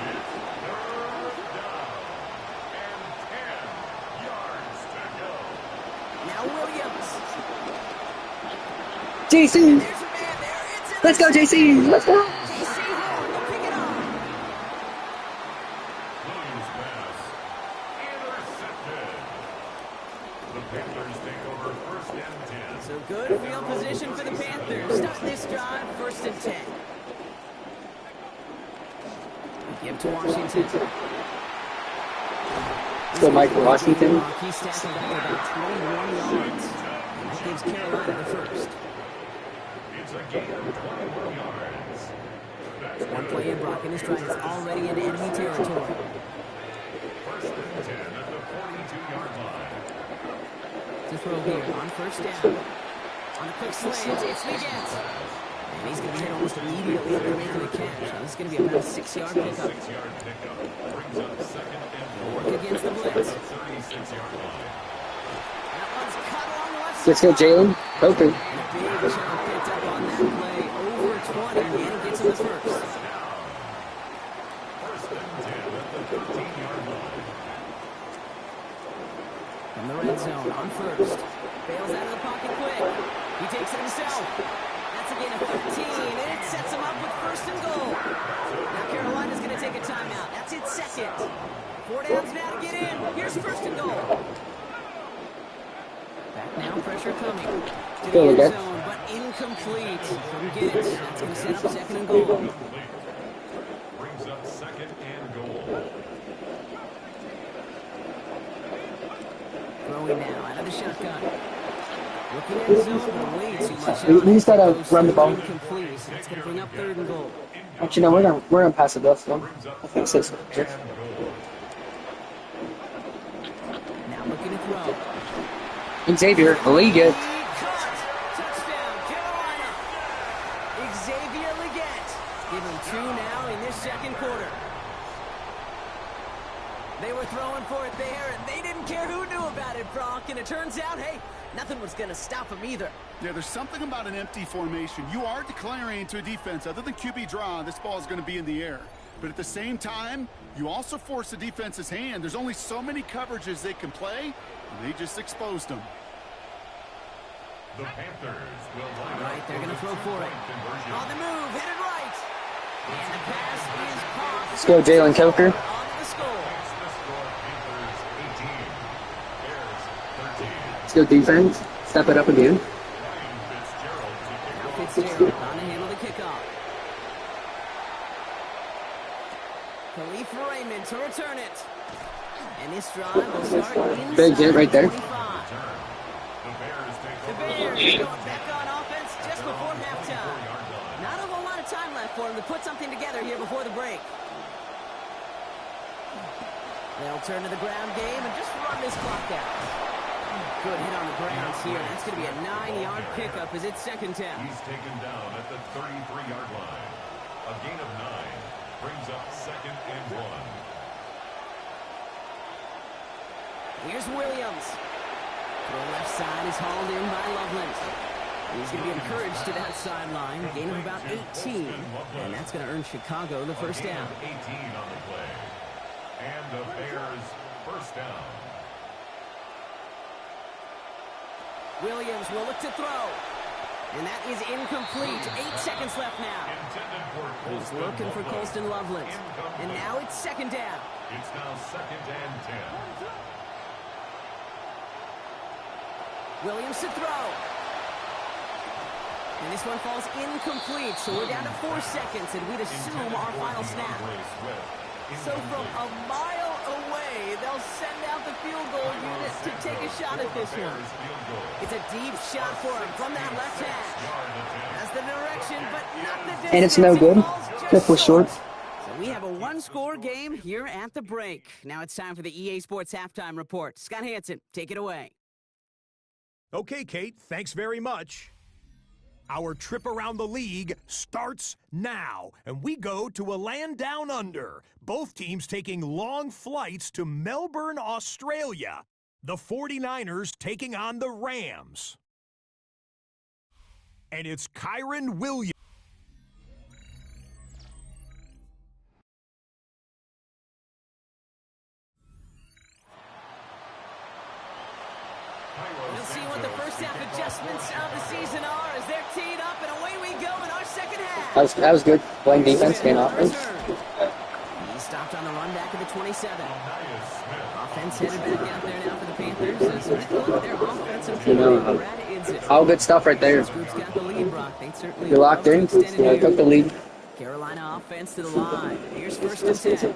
Now Williams. JC! There's a man there. It's Let's go, JC! Let's go! JC Horn will pick it up. Williams pass. Intercepted. The Panthers take over 1st and 10. So good field position for the Panthers. Start this drive, 1st and 10. Give to Washington. Let's go, Michael Washington. He's stacking up about 21 yards. And that gives Carolina the first. It's a gain of 21 yards. That's One play in, Brock, and his stride is already in enemy territory. 1st and 10 at the 42-yard line. To throw here on 1st down. On a quick slant, it's Leggett. And he's going to be hit almost immediately after making the catch. This is going to be about a 6-yard pickup. 6-yard pickup. Brings up 2nd and 4. Work against the blitz. 36-yard line. That one's cut along the left Let's side. go, Jalen. Open. And a big chunk picked up on that play. Over 20, and he gets in the first. 1st and 10 at the 15-yard line. From the red zone on 1st. Bails out of the pocket quick. He takes it himself. That's a gain of 13, and it sets him up with 1st and goal. Now Carolina's going to take a timeout. That's its 2nd. 4 downs now to get in. Here's 1st and goal. Back now, pressure coming. To the Go, end Leggett. zone, but incomplete. Couldn't get it. That's going to set up 2nd and goal. Brings up 2nd and goal. Throwing now out of the shotgun. Looking at his zone, but way too much We on it. just gotta It goes run the ball. incomplete. That's going to bring up 3rd and goal. Actually, no, we're gonna pass it this one. I think so. Now looking to throw. Xavier, league it. Touchdown, Carolina. Xavier Leggett. Give him 2 now in this 2nd quarter. They were throwing for it there, and they didn't care who knew about it, Brock. And it turns out, hey, nothing was going to stop him either. Yeah, there's something about an empty formation. You are declaring to a defense, other than QB draw, this ball is going to be in the air. But at the same time, you also force the defense's hand. There's only so many coverages they can play, and they just exposed them. The Panthers will line up. Right, they're going to throw for it. On the move, hit it right. And the pass is caught. Let's go, Jalen Coker. On the score. Let's go, defense. Step it up again. Now Fitzgerald on to handle the kickoff. Khalif Raymond to return it. And this drive will start inside Big hit right there. 25. The Bears going back on offense just before halftime. Not a whole lot of time left for them to put something together here before the break. They'll turn to the ground game and just run this clock out. Good hit on the ground here. That's going to be a 9-yard pickup as it's 2nd down. He's taken down at the 33-yard line. A gain of 9 brings up 2nd and 1. Here's Williams. Throw left side is hauled in by Loveland. He's going to be encouraged to that sideline. Gain of about 18. And that's going to earn Chicago the 1st down. 18 on the play. And the Bears 1st down. Williams will look to throw. And that is incomplete. 8 seconds left now. He's looking for Colston Loveland. And now it's 2nd down. It's now 2nd and 10. Williams to throw. And this one falls incomplete, so we're down to 4 seconds, and we'd assume our final snap. So from a mile away, they'll send out the field goal unit to take a shot at this one. It's a deep shot for him from that left hash. That's the direction, but not the distance. And it's no good. Cliff was short. So we have a 1-score game here at the break. Now it's time for the EA Sports Halftime Report. Scott Hansen, take it away. Okay, Kate, thanks very much. Our trip around the league starts now, and we go to a land down under. Both teams taking long flights to Melbourne, Australia. The 49ers taking on the Rams. And it's Kyron Williams. We'll see what the first half adjustments of the season are as they're teed up, and away we go in our 2nd half. That was good. Playing defense and offense. He stopped on the run back at the 27. Offense headed back out there now for the Panthers. As we look at their offensive play, Brad Idzik. All good stuff right there. This group's got the lead, Brock. They certainly You're locked in. Yeah, took the lead. Carolina offense to the line. Here's 1st and 10.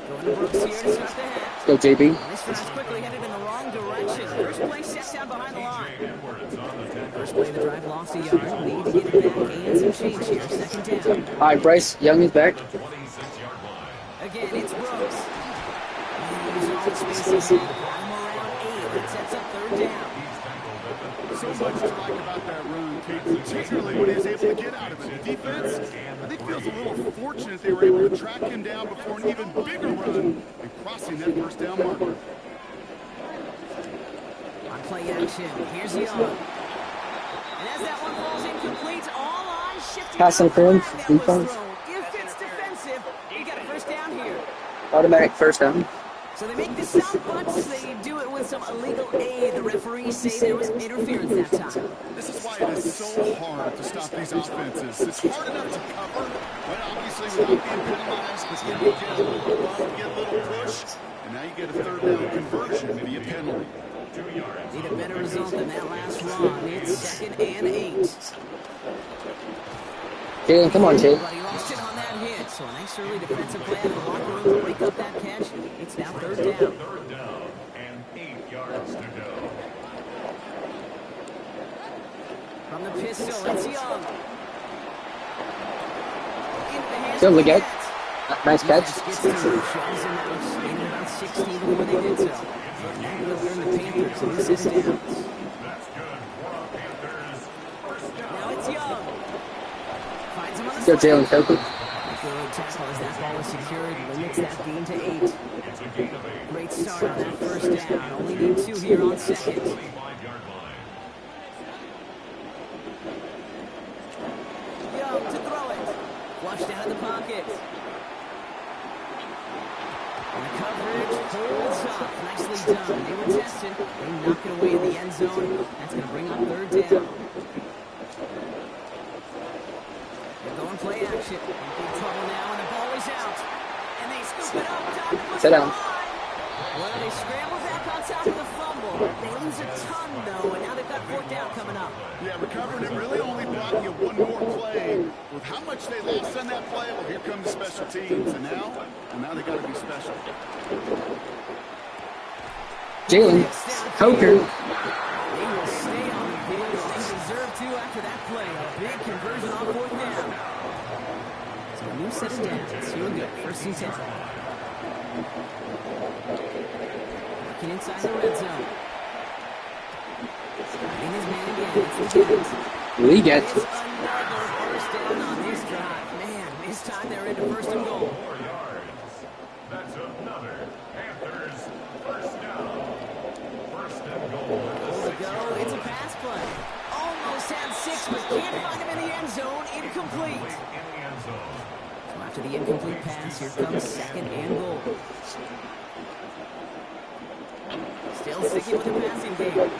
Going to Brooks here to start the half. Let's go, JB. This drive's quickly headed in the wrong direction. First play set down behind the line. First play of the drive lost a yard. Need to get it back and some change here. 2nd down. All right, Bryce Young is back. Again, it's Brooks. He's all the space he had. I'm around 8. That sets up 3rd down. So much to like about that run, Kate, particularly when he was able to get out of it. The defense, I think, feels a little fortunate they were able to track him down before an even bigger run and crossing that 1st down marker. On play action, here's Young. And as that one falls incomplete, all eyes shifting. Pass interference, That was defense. thrown. If it's defensive, you got a 1st down here. Automatic 1st down. So they make the stop, but they do it with some illegal aid. The referees say there was interference that time. This is why it is so hard to stop these offenses. It's hard enough to cover, but obviously without being penalized, it's going to get a little bump, get a little push, and now you get a 3rd down conversion, maybe a penalty. Need a better result than that last run. It's 2nd and 8. Jalen, come on, Jalen. But he lost it on that hit. So a nice early defensive play in the locker room to break up that catch. It's now 3rd down. 3rd down and 8 yards. First and goal. From the pistol, it's Young. Into the hands Good, of we the get. Nets. Nice catch. Defense gets through. Shoves him out. Gaining about 16 before they did so. And that will earn the Panthers some assist downs. That's good for the Panthers. First down. Now it's Young. Finds him on the Go, slant. Jalen Coker. Good tackle as that ball is secured. Limits that gain to 8. It's a gain of 8. Great start on that first down. Only need 2 here on second. 25-yard line. Young to throw it. Flushed out of the pocket. And the coverage holds up. Nicely done. They were tested. They knock it away in the end zone. That's going to bring up third down. They're going play action. In big trouble now, and the ball is out. And they scoop it up. Time to put Sit it down. on. Well, they scramble back on top of the fumble. They lose a ton, though, and now they've got fourth down coming up. Yeah, recovering it really only brought you one more play. With how much they lost on that play, well, here comes the special teams. And now they got to be special. Jalen Coker. They will stay on the field. They deserve to after that play. A big conversion on fourth down. So a new set of downs. Here we go. First and 10. Looking inside the red zone. Starting his man again. It's the Jets. We get. It's another first down on this drive. Man, this time they're into first and goal. 4 yards. That's another Panthers first down. First and goal. Goal to go. It's a pass play. Almost had 6, but can't find him in the end zone. Incomplete. In the end zone. So after the incomplete pass, here comes second and goal. Still sticking with the passing game.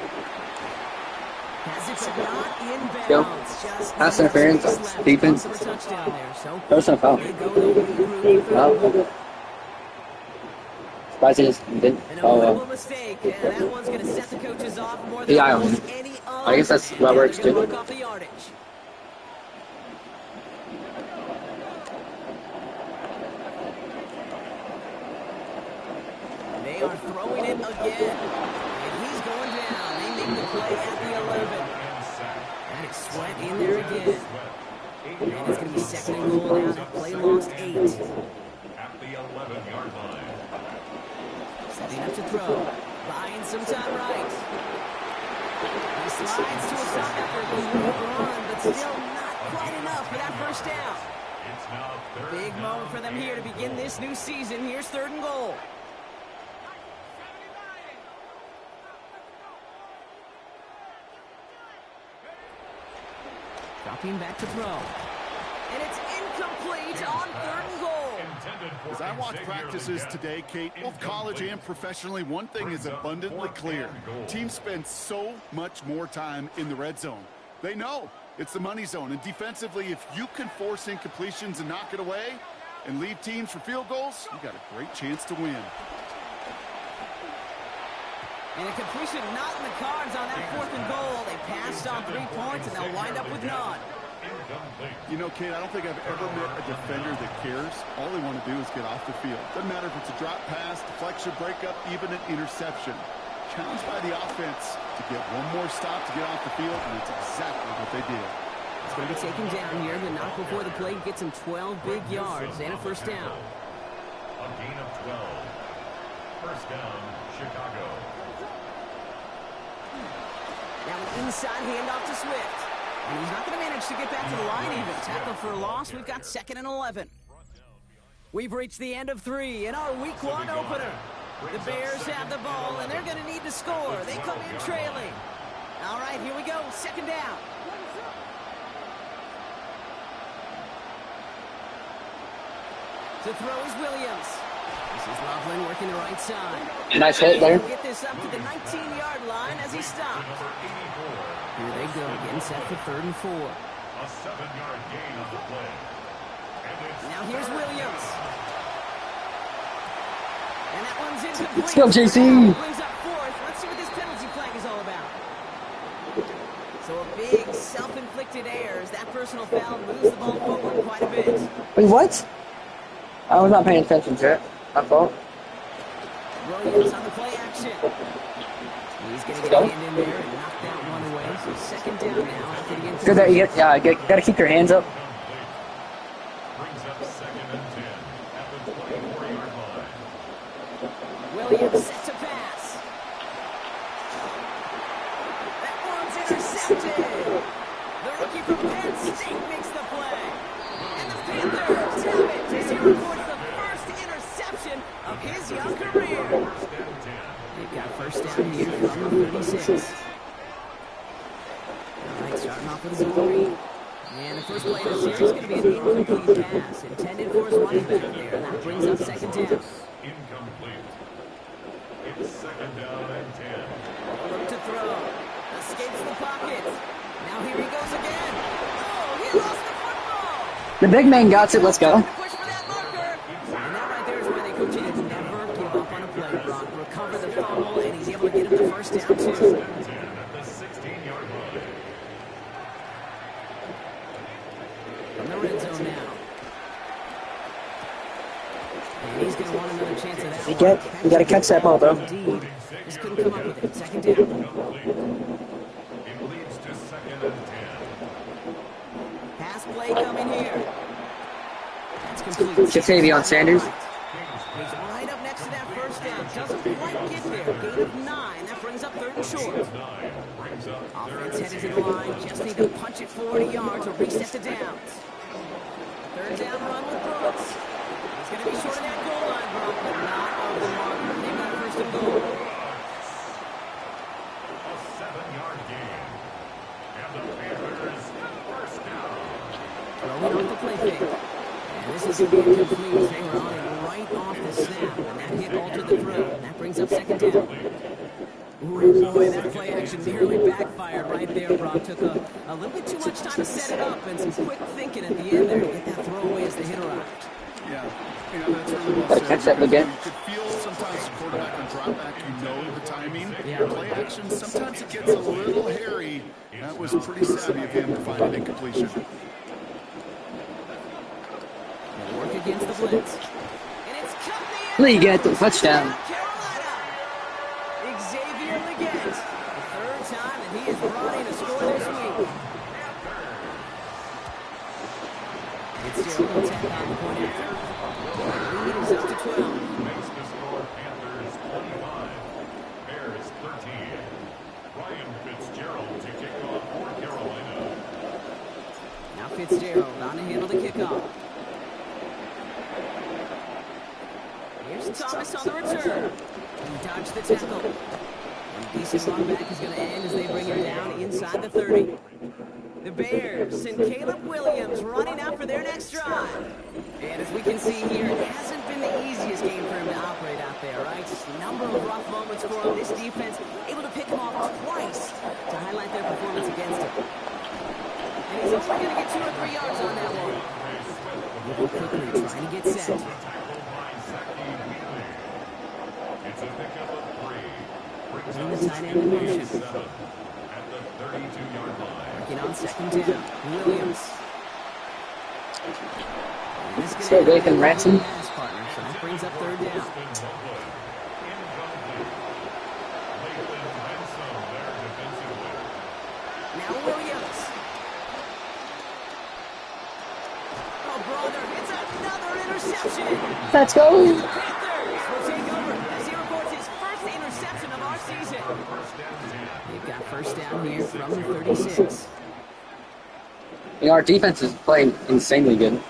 Has it but not inbounds. Go. Just Pass interference. left. Defense. Close to a touchdown there. So Personal foul. they go to regroup for third goal. Surprised he just didn't. An Oh, avoidable mistake, and that one's going to set the coaches off more than Yeah, I almost don't know. any I guess that's other. how it Now works, they're gonna too. work off the yardage. They are throwing it again, and he's going down. They make the play at the 11. And it's Sweat in there again. And it's going to be second and goal now. That play lost 8. At the 11-yard line. Setting up to throw. Buying some time right. He slides to a stop after a good run, but still not quite enough for that first down. It's now third Big down moment for them here to begin this new season. Here's third and goal. Dropping back to throw. And it's incomplete on third and goal. intended for As I watch Xavier practices Leggett. today, Kate, both college and professionally, one thing is abundantly clear. Teams spend so much more time in the red zone. They know it's the money zone. And defensively, if you can force incompletions and knock it away and leave teams for field goals, you got a great chance to win. And a completion not in the cards on that fourth and goal. They passed on 3 points, and they'll wind up with none. You know, Kate, I don't think I've ever met a defender that cares. All they want to do is get off the field. Doesn't matter if it's a drop pass, deflection, breakup, even an interception. Challenged by the offense to get one more stop to get off the field, and it's exactly what they did. It's going to be taken down here, but not before the play gets him 12 big yards and a first down. A gain of 12. First down, Chicago. Now an inside handoff to Swift. And he's not going to manage to get back to the line even. Tackle for a loss. We've got second and 11. We've reached the end of 3 in our week 1 opener. The Bears have the ball, and they're going to need to score. They come in trailing. All right, here we go. Second down. To throw is Williams. This is Loveland working the right side. Nice hit there. Get this up to the 19-yard line as he stopped. Here they go, getting set for third and 4. A 7-yard gain on the play. And it's Now here's Williams. And that one's incomplete. Let's go, JC. Brings up fourth. Let's see what this penalty flag is all about. So a big self-inflicted error as that personal foul moves the ball forward quite a bit. Wait, what? I was not paying attention to it. My fault. Williams on the play action. He's going to get a hand in there and knock that one away. So second down now after the incompletion. Good that you gotta keep your hands up. Brings up second and 10 at the 24-yard line. Williams set to pass. That one's intercepted. The rookie from Penn State makes the play. And the Panthers have it as he records the first interception of his young career. They've got first down here from the 36. All right, starting off with a zone read. And the first play of the series is going to be an incomplete pass intended for his running back there. And that brings up second down. Incomplete. It's second down and 10. Look to throw. Escapes the pocket. Now here he goes again. Oh, he lost the football. The big man got it. Let's go. Push for that marker. And that right there is why they coach you to never give up on a play, Brock. Recover the fumble, and he's able to get him the first down, too. At the 16-yard line. From the red zone now. And he's going to want another chance at that. You gotta catch that ball, bro. Indeed. Just couldn't come up with it. Second down. It leads to second and 10. Pass play coming here. That's complete. Ja'Tavion Sanders. He's right up next to that first down. Doesn't quite get there. Gain of 9. That brings up third and short. Offense headed to the line. Just need to punch it 40 yards or reset the downs. Third down run with Brooks. He's going to be short of that goal line, Brock, but not of the marker. They've got a first and goal. A 7-yard gain. And the Panthers first down. Throwing off the play fake. And this is going to be incomplete. They were on it right off the snap, and that hit altered the throw. And that brings up second down. Ooh, boy, that play action nearly backfired right there, Brock. Took a little bit too much time to set it up and some quick thinking at the end there to get that throw away as the hit arrived. Yeah, that's really well Gotta said. catch that again. You could feel sometimes the quarterback on drop back, you know the timing. Yeah. Play action, sometimes it gets a little hairy. That was pretty savvy of him to find an incompletion. They'll work against the blitz. And it's cut the Lee get the touchdown. Carolina. Xavier Leggett. The third time that he has brought in a score this week. It's still on the point after. Lead is up to 12. Makes the score Panthers 25. Bears 13. Ryan Fitzgerald to kick off for Carolina. Now Fitzgerald on to handle the kickoff. Here's Thomas on the return. He dodged the tackle. And decent run back is going to end as they bring him down inside the 30. The Bears send Caleb Williams running out for their next drive. And as we can see here, it hasn't been the easiest game for him to operate out there, right? Just a number of rough moments for him. This defense able to pick him off twice to highlight their performance against him. And he's only going to get 2 or 3 yards on that one. Moving quickly, trying to get set. It's a pickup of 3. Brings Bring up the tight end in motion. 7 at the 32-yard line. Working on second down. Williams. And this is So going they to can ransom. pass partner, so that brings up third down. Incomplete. Lakeland Ransom there defensively. Now Williams. Oh, brother, it's another interception. Let's go. Panthers will take over as he records his first interception of our season. They've got first down here from the 36. You know, our defense is playing insanely good.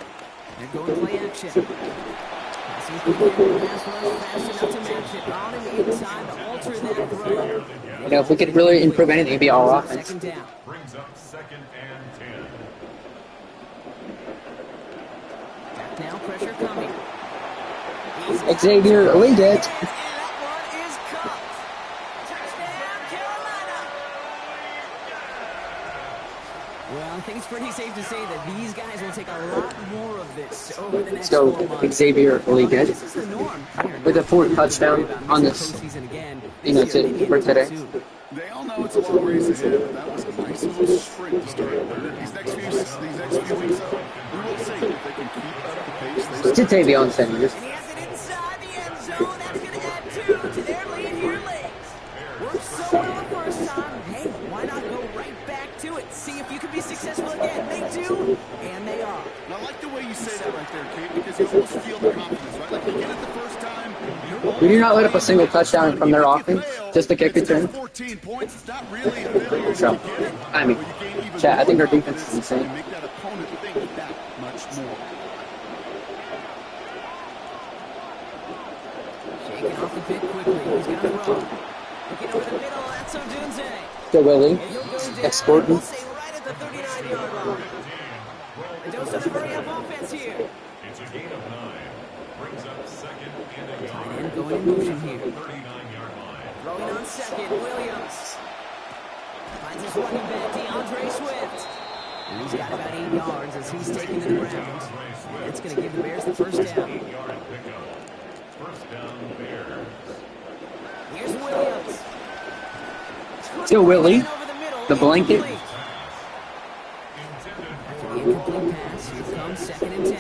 They're going play action. Passing quickly, pass rush fast enough to match it. On and inside to alter that throw. You know, if we could really improve anything, it'd be all offense. Second down. Brings up second and 10. Back now, pressure coming. Xavier Leggett. And that one is caught. Touchdown, Carolina. Well, I think it's pretty safe to say that these guys will take a lot more of this over the next 4 Let's go, months. Xavier Leggett. This is the norm here. With a 4th touchdown on this, Postseason again. that's it for today. They all know it's a long race ahead, but that was a nice little sprint to start. These next few weeks, though, we will see if they can keep up the pace. Ja'Tavion Sanders. And he has it inside the end zone. That's going to add 2 to We do not let up a single touchdown from their offense just to kick return. 14 points. It's not really a failure So, if you get it. I mean, Well, you gain even chat, I think more our defense is confidence insane. and make that opponent think that much more. Shaking off the pick quickly. He's got to throw. Looking over the middle. That's Odunze. Still Willie. He'll go down. Exporting. We'll say right at the 39-yard line. They don't sort of hurry up offense here. It's a gain of 9. Brings up second and a Tight yard. end going in motion here. 39-yard line. Throwing on second, Williams. Finds his running back, DeAndre Swift. And he's got about 8 yards as he's taken to the ground. That's going to give the Bears the first down. 8-yard pickup. First down, Bears. Here's Williams. Still Willie. Over the middle, The blanket. incomplete. After the incomplete pass, here comes second and 10.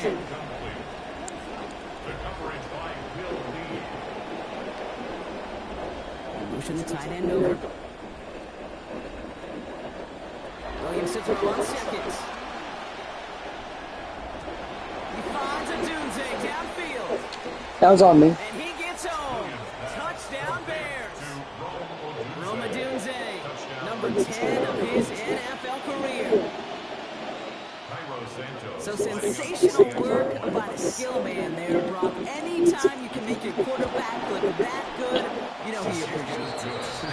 The coverage by Will Lee. Motion the tight end over. Williams to throw on second. He finds Odunze downfield. That was on me. And he gets home. Touchdown Bears. Rome Odunze, number 10 of his NFL career. So sensational work by the skill man there, Brock. Anytime you can make your quarterback look that good, you know he appreciates it.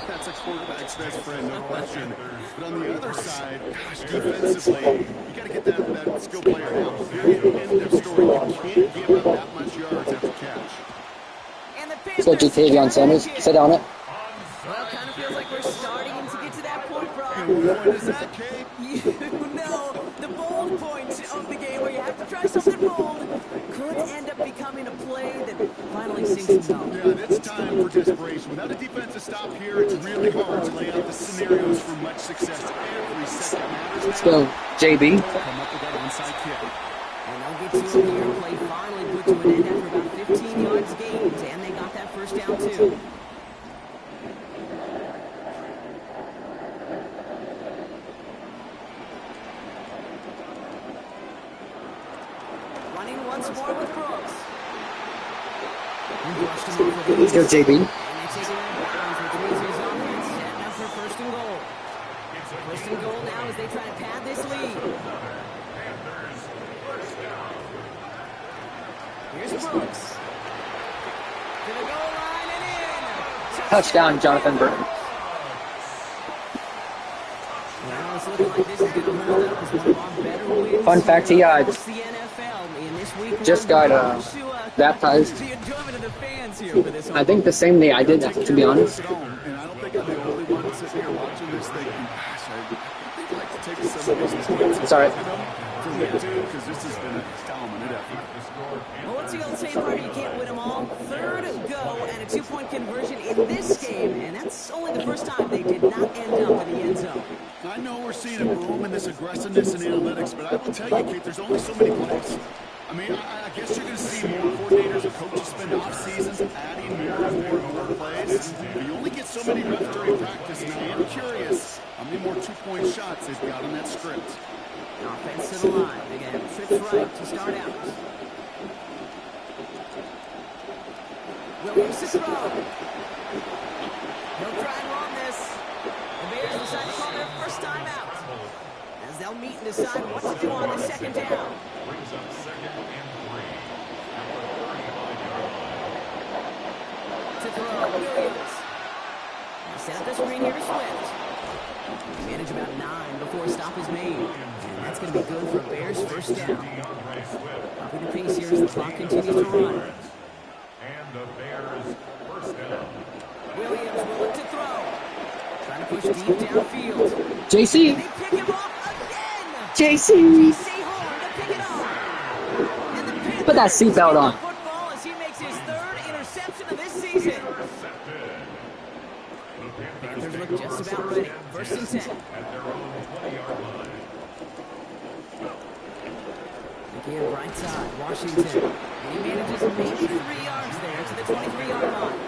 That's a quarterback's best friend, no question. But on the other side, gosh, defensively, you got to get that skill player out. Period. End of story. You can't give up that much yards after catch. And the Let's go Jatavion Sanders. Sit on it. Well, kind of feels like we're starting to get to that point, Brock. And what point is that, Kate? You know, the bold point of the game where you have to try something bold could end up becoming a play that finally sinks them down. Yeah, it's time for desperation. Without a defensive stop here, it's really hard to lay out the scenarios for much success. Every second matters. Let's go JB. Come up with that onside kick. And they'll get to it here. Play finally put to an end after about 15 yards gained, and they got that first down too. Running once more with Brooks. Let's go JB. And they take it out of bounds, which means his offense setting up for first and goal. First and goal now as they try to pad this lead. Here's Brooks. To the goal line and in. Touchdown, Jonathan Burton. Well, it's looking like this is going to hold up as one of our better wins. Fun fact, he across the NFL in this week just one. got baptized. The enjoyment of the fans here for this I think the same day I did that, to be honest. And I don't think I'm the only one sitting here watching this thinking, gosh, I'd like to take some of these points. It's all right. Because this has been a dominant effort. Well, what's the old saying, Party? You can't win them all. Third go and a 2-point conversion in this game, and that's only the first time they did not end up in the end zone. I know we're seeing a boom in this aggressiveness and analytics, but I will tell you, Kate, there's only so many plays. I mean, I guess you're going to see more coordinators and coaches spend off seasons adding more and more plays. But you only get so many reps during practice, and I am curious how many more 2-point shots they've got on that script. Offense to the line. Again, trips right to start out. Williams to throw. He'll try and run this. The Bears decide to call their first time out. As they'll meet and decide what to do on the second down. Brings up second and 3. At the 35-yard line. To throw, Williams. They set up the screen here to Swift. They manage about 9 before a stop is made. And that's going to be good for Bears first down. DeAndre Swift. Upping the pace here as the clock continues to run. And the Bears first down. Williams will look to throw. Trying to push deep downfield. JC. They pick him off again. JC. J.C. Horn to pick it off. And the Panthers Put that seatbelt on. football as he makes his 3rd interception of this season. Panthers look just about ready. First and 10. At their own 20-yard line. Again, right side, Washington. And he manages maybe 3 yards there to the 23-yard line.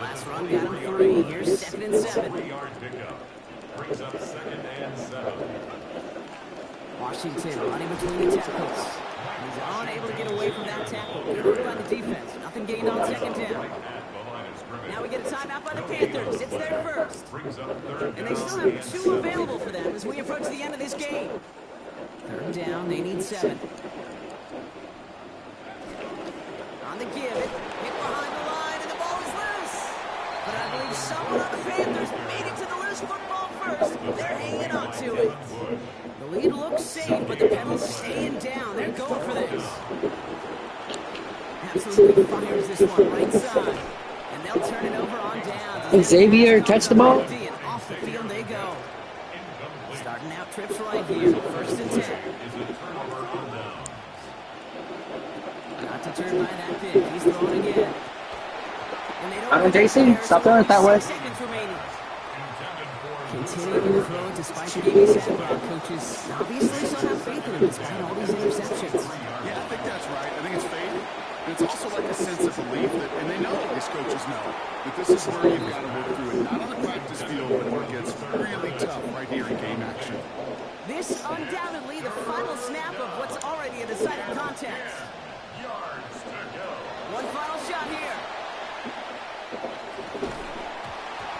Last run got him 3. Here's 2nd and 7. 3-yard pickup. Brings up second and 7. Washington running between the tackles. He's unable to get away from that tackle. Good work by the defense. Nothing gained on second down. Now we get a timeout by the Panthers. It's their first. And they still have 2 available for them as we approach the end of this game. Third down, they need 7. On the give, it hit behind the line, and the ball is loose. But I believe someone on the Panthers made it to the loose football first. They're hanging on to it. The lead looks safe, but the pedal's staying down. They're going for this. Absolutely fires this one right side. And they'll turn it over on downs. Xavier catch the ball? And off the field they go. Starting out trips right here. First and 10. Not deterred by that pick. He's throwing again. I don't JC. Stop throwing it that way. Continuing to throw it despite the game he's had, Brown coaches obviously still have faith in him despite all these interceptions. Yeah, I think that's right. I think it's faith. And it's also like a sense of belief that, and they know, these coaches know, that this is where you've got to work through it. Not on the practice field, but where it gets really tough right here in game action. This undoubtedly the final snap of what's already a decided contest. One final shot here.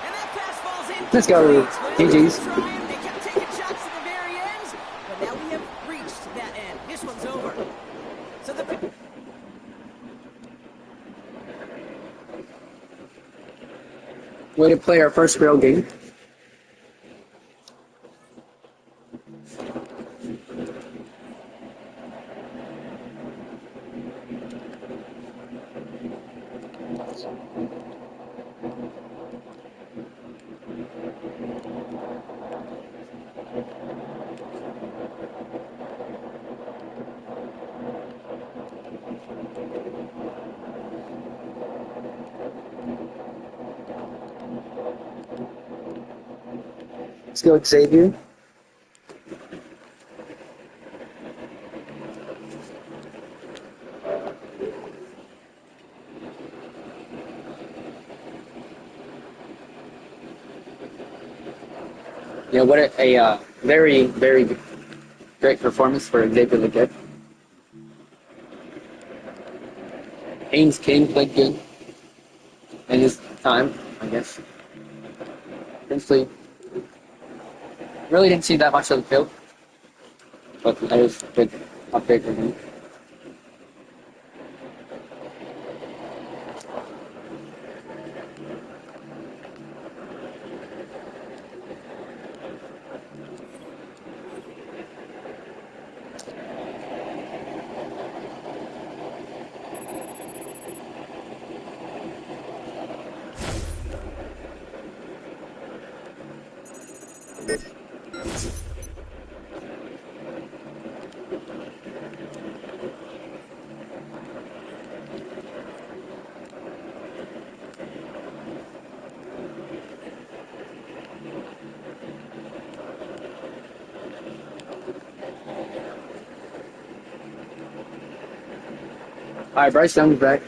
And that pass falls in. Let's go. GG's. They kept taking shots to the very end, but now we have reached that end. This one's over. So the Way to play our first real game. Let's go, Xavier. Yeah, what a very, very great performance for Xavier Leggett. Haynes King played good in his time, I guess. Essentially, really didn't see that much of the field, but that was a good upgrade for him. All right, Bryce Young's back.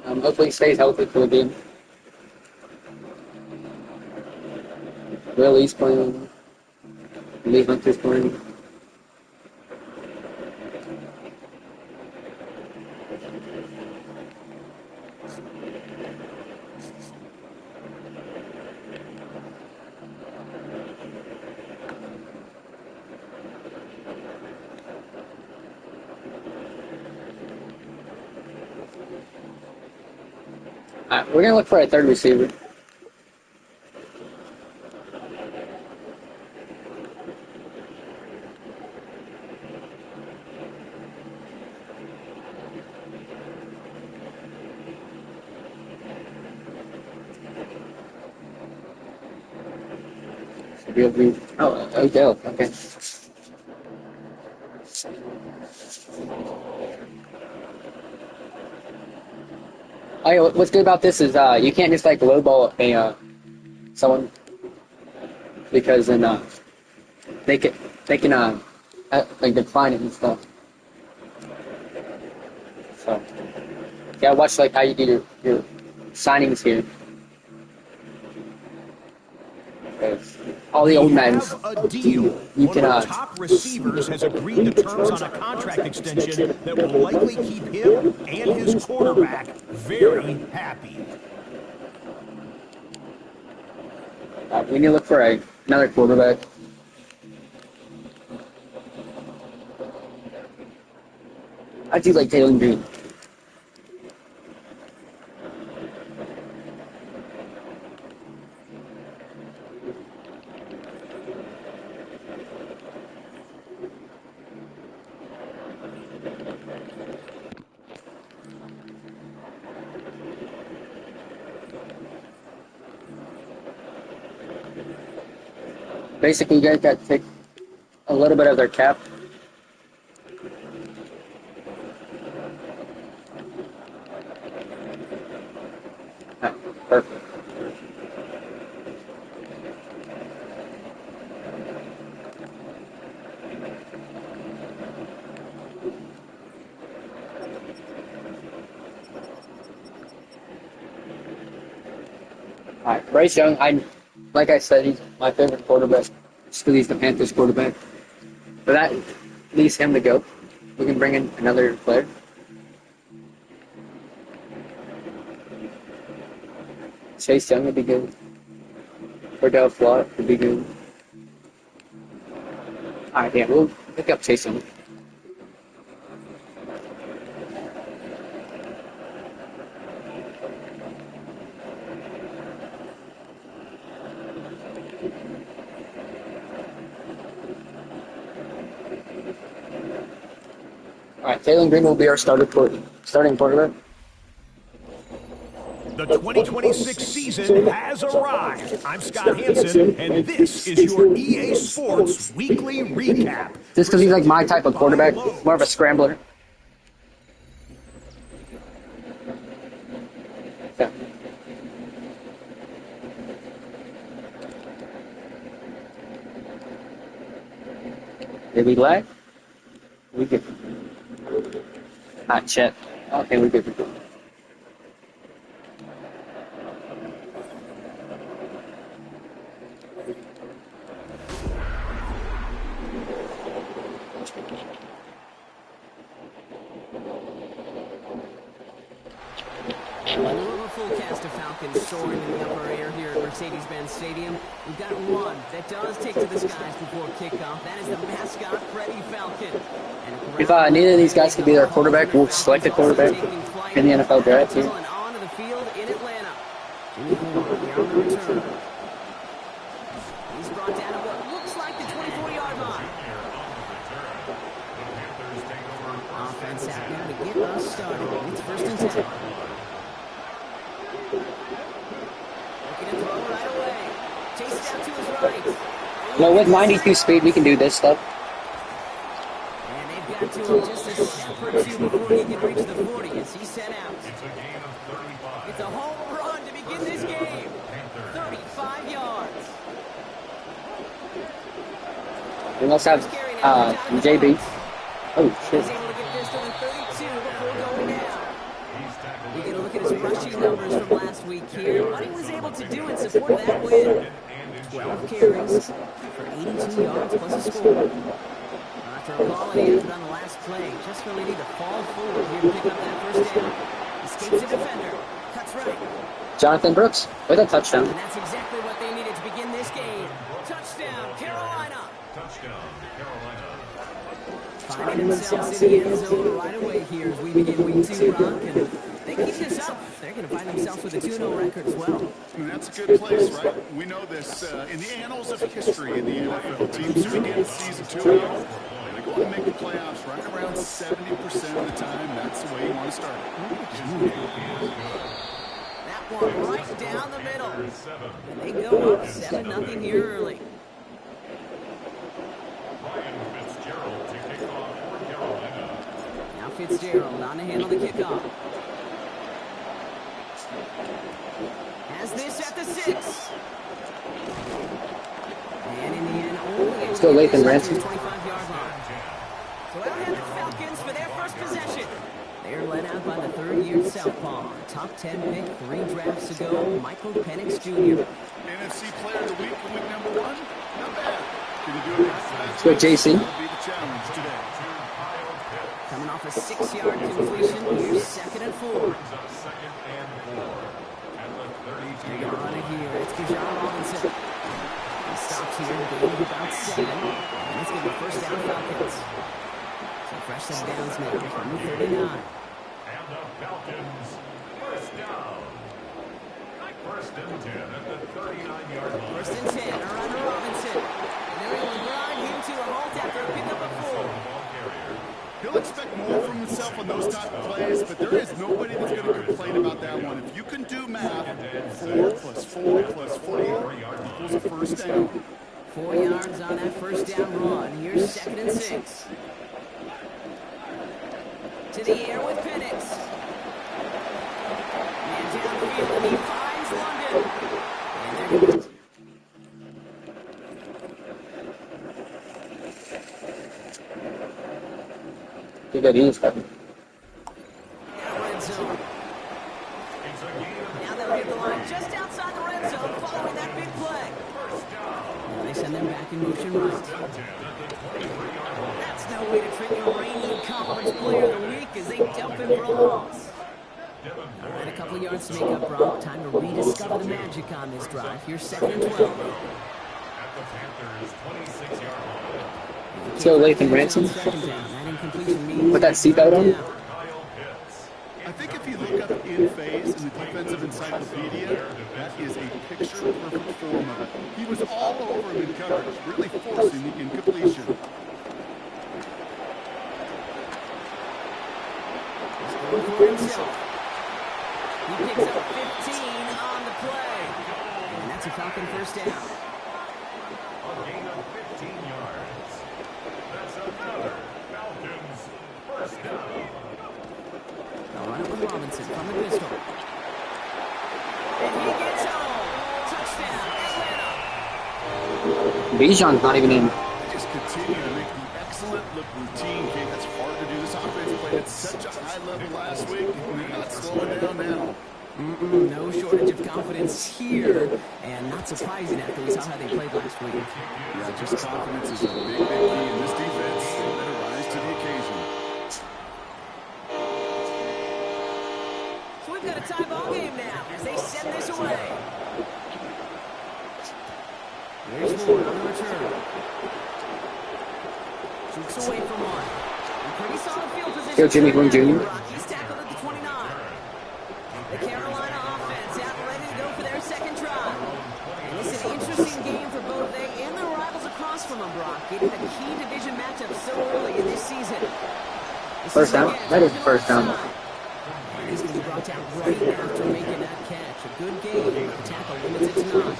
Hopefully he stays healthy for the game. Will Lee's playing. Lee Hunter's playing. Alright, we're gonna look for a third receiver. Oh, Odell, okay. Oh, yeah, what's good about this is you can't just like lowball someone because then they can like decline it and stuff. So yeah, watch like how you do your signings here. Because all the old We Maddens. have a deal. You One can, of our top receivers has agreed to terms on a contract extension that will likely keep him and his quarterback very happy. We need to look for another quarterback. I do like Taylor Green. Basically, you guys got to take a little bit of their cap. Perfect. All right, Bryce Young. Like I said, he's my favorite quarterback. Still, he's the Panthers quarterback. But that leaves him to go. We can bring in another player. Chase Young would be good. Cordell Flott would be good. All right, yeah, we'll pick up Chase Young. All right, Taylor Green will be our starting quarterback. The 2026 season has arrived. I'm Scott Hansen, and this is your EA Sports Weekly Recap. Just because he's like my type of quarterback, more of a scrambler. Yeah. Did we lag? We good. Not Chet. Okay, we good. A full cast of Falcons soaring in the upper air here at Mercedes-Benz Stadium. We've got one that does take to the skies before kickoff. That is the mascot, Freddie Falcon. If neither of these guys could be their quarterback, we'll select a quarterback in the NFL draft too. And onto the field in Atlanta. Jimmy Horn here on the return. He's brought down to what looks like the 24-yard line. Offense out now to get us started. It's first and 10. Looking to throw right away. Chases out to his right. No, with 92 speed, we can do this stuff. And they've got to him just a step or two before he can reach the 40 as he set out. It's a gain of 35. It's a home run to begin this game. 35 yards. We also have JB. Oh, shit. He's able to get this to the 32 before going down. We get a look at his rushing numbers from last week here. What he was able to do in support of that win. 12 carries for 82 yards plus a score. After a quality effort on the last play, just really need to fall forward here to pick up that first down. Escapes a defender. Cuts right. Jonathan Brooks with a touchdown. And that's exactly what they needed to begin this game. Touchdown, Carolina. Touchdown, Carolina. Finding themselves in the end zone right away here as we begin week 2, Rock. And they keep this up, they're going to find themselves with a 2-0 record as well. And that's a good place, right? We know this in the annals of history in the NFL. Teams who begin the season 2-0, they go and make the playoffs right around 70% of the time. That's the way you want to start it. That one right down the middle. And they go up 7-0 here early. Ryan Fitzgerald to kick off for Carolina. Now Fitzgerald on to handle the kickoff. Has this at the 6. And in the end, only Still Lathan Ransom. 25-yard line. So that'll have the Falcons for their first possession. They're led out by the third-year southpaw. Top 10 pick 3 drafts ago, Michael Penix Jr. NFC Player of the Week in week number 1. Not bad. Can you do it past the Let's go, JC. That'll be the challenge today. Coming off a 6-yard completion, here's 2nd and 4. Second and 4 at the 32. They're going to run it here. It's Bijan Robinson. He stops here, gain of about 7. And it's going to be first down Falcons. So fresh set of downs now from the 39. And the Falcons first down. First and 10 at the 39-yard line. First and 10 around to Robinson. And they're able to grind him to a halt after a pickup of 4. He'll expect more from himself on those type of plays, but there is nobody that's going to complain about that one. If you can do math, 4 plus 4 plus 4 equals a first down. 4 yards on that first down run. Here's 2nd and 6. To the air with Penix. Man downfield, and he finds London. And they're going to... Think that is Red zone. Now they'll hit the line just outside the red zone following that big play. Now they send them back in motion right. That's no way to treat your reigning conference player of the week as they dump him for a loss. All right, a couple yards to make up, Brock. Time to rediscover the magic on this drive. Here's 2nd and 12. At the Panthers' 26-yard line. Still Lathan Ransom. Put that seatbelt on. I think if you look up in phase in the defensive encyclopedia, that is a picture-perfect form of it. He was all over him in coverage, really forcing the incompletion. He's going for himself. He picks up 15 on the play. And that's a Falcon first down. A gain of 15 yards. That's another Falcons first down. They'll run it with Robinson from the pistol. And he gets home. Touchdown, Atlanta. Bijan's not even in. Just continue to make the excellent look routine, Kate. That's hard to do. This offense played at such a high level last week, and they're not slowing down now. No shortage of confidence here, and not surprising after we saw how they played last week. Yeah, just confidence is a big, big key in this defense. They better rise to the occasion. So we've got a tie ball game now as they send this away. There's Ford on the return. Shoots away from one. In pretty solid field position. Go Jimmy Green Jr. He's tackled at the 29. The Carolina offense out ready to go for their second try. And it's an interesting game for both they and their rivals across from them, Brock, getting a key division matchup so early in this season. First down? That is the first down. And he's going to be brought down right after making that catch. A good game. The tackle limits it to 9.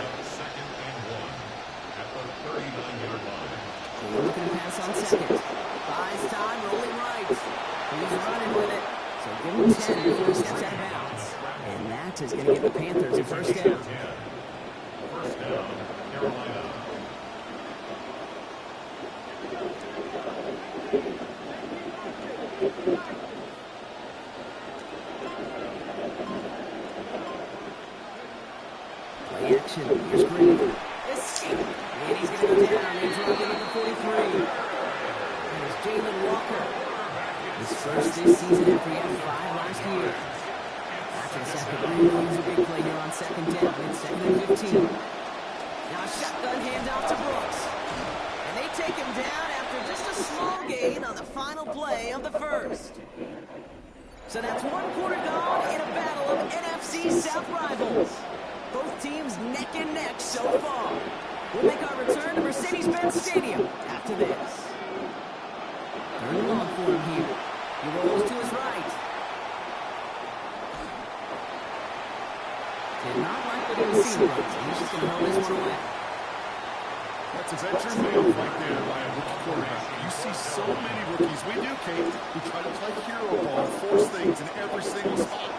They're looking to pass on 2nd. Buys time, rolling right. He's running with it. So give him 10 before he steps out of bounds. And that is going to give the Panthers a first down. First down, Carolina. Play action. Here's Green. Escape. And he's going to go down. He's running at the 43. There's Jalen Walker. His first this season after he had 5 last year. After the second, Green leaves a big play here on 2nd down. It's 2nd and 15. Now a shotgun handoff to Brooks. And they take him down after just a small gain on the final play of the first. So that's 1 quarter gone in a battle of NFC South rivals. Both teams neck and neck so far. We'll make our return to Mercedes-Benz Stadium after this. Third and long for him here. He rolls to his right. Did not like what he was seeing, but he's just going to hold this one away. That's a veteran move right there by a rookie quarterback. You see so many rookies, we do, Kate, who try to play hero ball and force things in every single spot.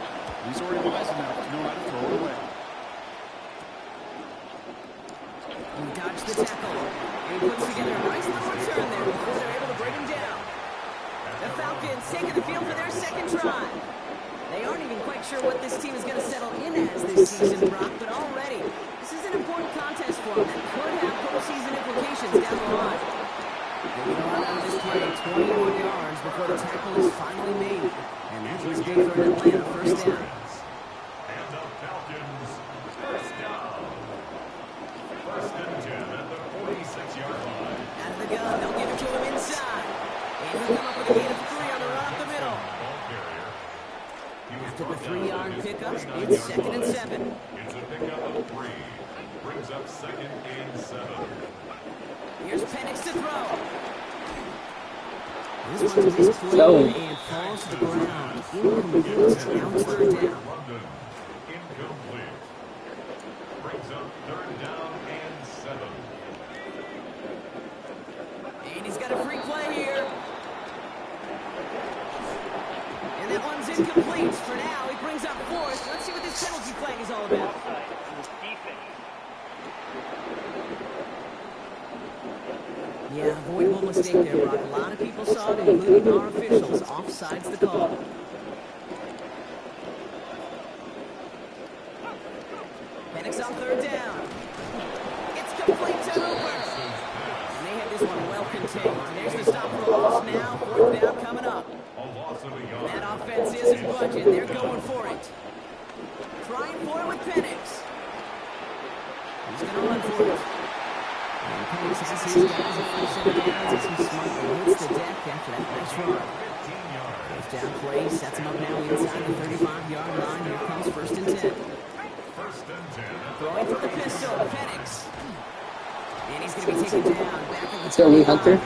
He's already wise enough to know how to throw it away. He dodged the tackle. And he puts together a nice little return there before they're able to break him down. The Falcons taking the field for their second try. They aren't even quite sure what this team is going to settle in as this season, Brock, but already this is an important contest for them that could have postseason implications. away 21 yards before the tackle is finally made. And that is good for an Atlanta first down. And the Falcons first down. First and 10 at the 46-yard line. Out of the gun, they'll give it to him inside. And he'll come up with a gain of 3 on the run up the middle. After the 3-yard pickup, it's 2nd and 7. It's a pickup of 3. Brings up 2nd and 7. Here's Penix to throw. This one is clean and falls to the ground. Incomplete. Now it's 3rd down. London, incomplete. Brings up 3rd down and 7. And he's got a free play here. And that one's incomplete. For now, he brings up 4th. Let's see what this penalty flag is all about. Yeah, avoidable mistake there, Brock. A lot of people saw it, including our officials. Offside's the call. Penix on 3rd down. It's complete to Hooper. And they have this one well contained. There's the stop for the loss now. 4th down coming up. A loss of a yard. That offense isn't budging. They're going for it. Trying for it with Penix. He's going to run for it. And Penix has his guys at 1st and downs as he smartly hits the deck after that nice run. 1st down play sets him up now inside the 35-yard line. Here comes 1st and 10. First and 10. Throwing from the pistol, Penix. And he's going to be taken down. Back at the Let's go, Lee Hunter,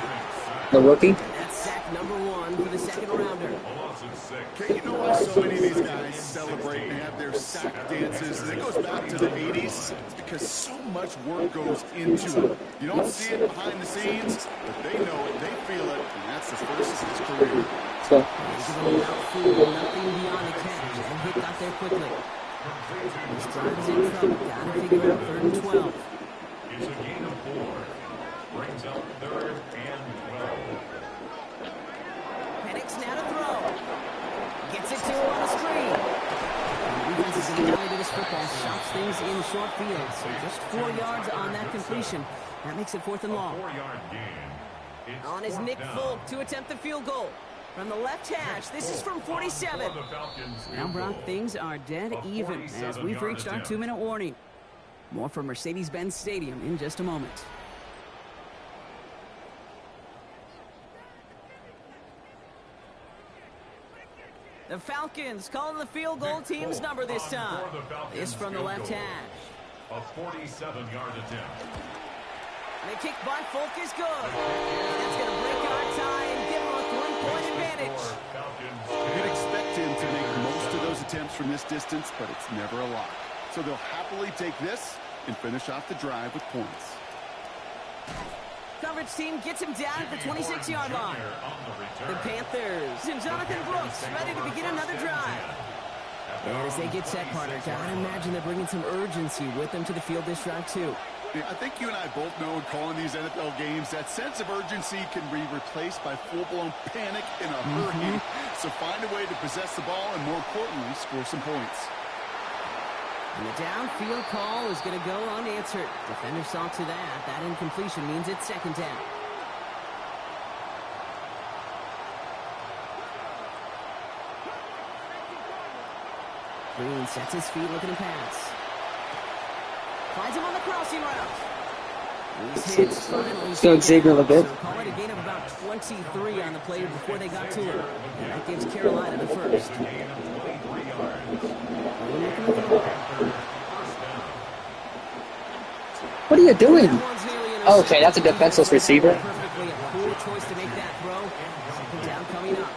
the rookie. That's sack number 1 for the 2nd rounder. A loss of 6. Okay, you know why so many of these guys celebrate and have their sack dances? And it goes back to the 80s. It's because so much work goes into it. You don't see it behind the scenes, but they know it, they feel it, and that's the first of his career. So, He's going out nothing beyond the catch. And hit got there quickly. This drive is in trouble. Got to figure out 3rd and 12. It's a gain of 4. Brings up 3rd and 12. Penix now to throw. Gets it to him on a screen. The defense is going to rally to this football. Shops things in short field. So just 4 yards on that completion. That makes it 4th and long. 4-yard gain. It's On is 4th Nick down. Folk to attempt the field goal. From the left hash, this is from 47. For the Falcons, Now, field Brock, goal. things are dead A even as 47-yard we've reached our attempt. 2-minute warning. More from Mercedes-Benz Stadium in just a moment. The Falcons calling the field goal team's number this time. This from the left hash. A 47-yard attempt. The kick by Folk is good. That's going to break our tie and give him a 3-point advantage. You'd expect him to make most of those attempts from this distance, but it's never a lot. So they'll happily take this and finish off the drive with points. Coverage team gets him down at the 26-yard line. The Panthers and Jonathan Brooks ready to begin another drive. And as they get set, partner, gotta imagine they're bringing some urgency with them to the field this drive, too. Yeah, I think you and I both know in calling these NFL games that sense of urgency can be replaced by full-blown panic in a hurry. So find a way to possess the ball and, more importantly, score some points. And the downfield call is going to go unanswered. Defender saw to that. That incompletion means it's 2nd down. Green sets his feet, looking to pass. Finds him on the crossing route. He's hit. let's go Xavier Leggett. So call it a gain of about 23 on the play before they got to him. And that gives Carolina the first. What are you doing? That one's nearly Oh, okay, that's a defenseless receiver. Perfectly a poor choice to make that throw. 2nd down coming up.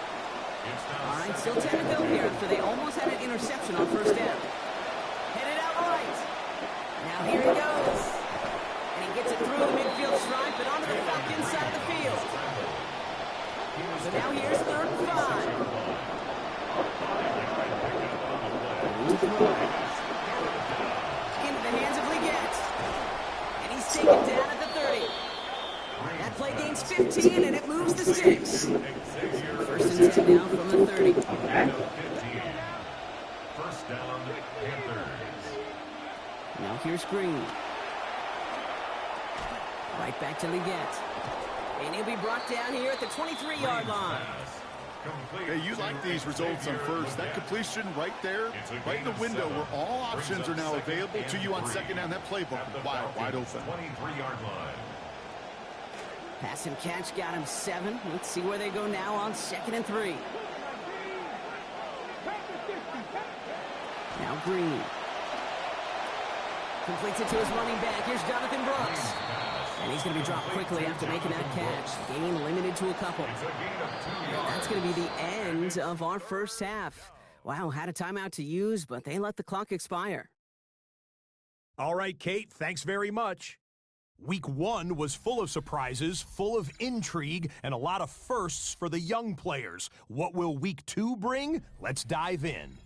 All right, still 10 to go here after they almost had an interception on 1st down. Headed out right. Now here he goes. And he gets it through the midfield stripe and onto the Falcons side of the field. So now here's 3rd and 5. Into the hands of Leggett. And he's taken down at the 30. That play gains 15 and it moves the sticks. 1st and 10 now from the 30. First down, Panthers. Now here's Green. Right back to Leggett. And he'll be brought down here at the 23-yard line. Hey, you like these results on first. That completion right there, right in the window where all options are now available to you on second down. That playbook wide open. 23-yard line. Pass and catch got him 7. Let's see where they go now on 2nd and 3. Now Green. Completes it to his running back. Here's Jonathan Brooks. And he's going to be dropped quickly after making that catch. Gain limited to a couple. And that's going to be the end of our first half. Wow, had a timeout to use, but they let the clock expire. All right, Kate, thanks very much. Week 1 was full of surprises, full of intrigue, and a lot of firsts for the young players. What will Week 2 bring? Let's dive in.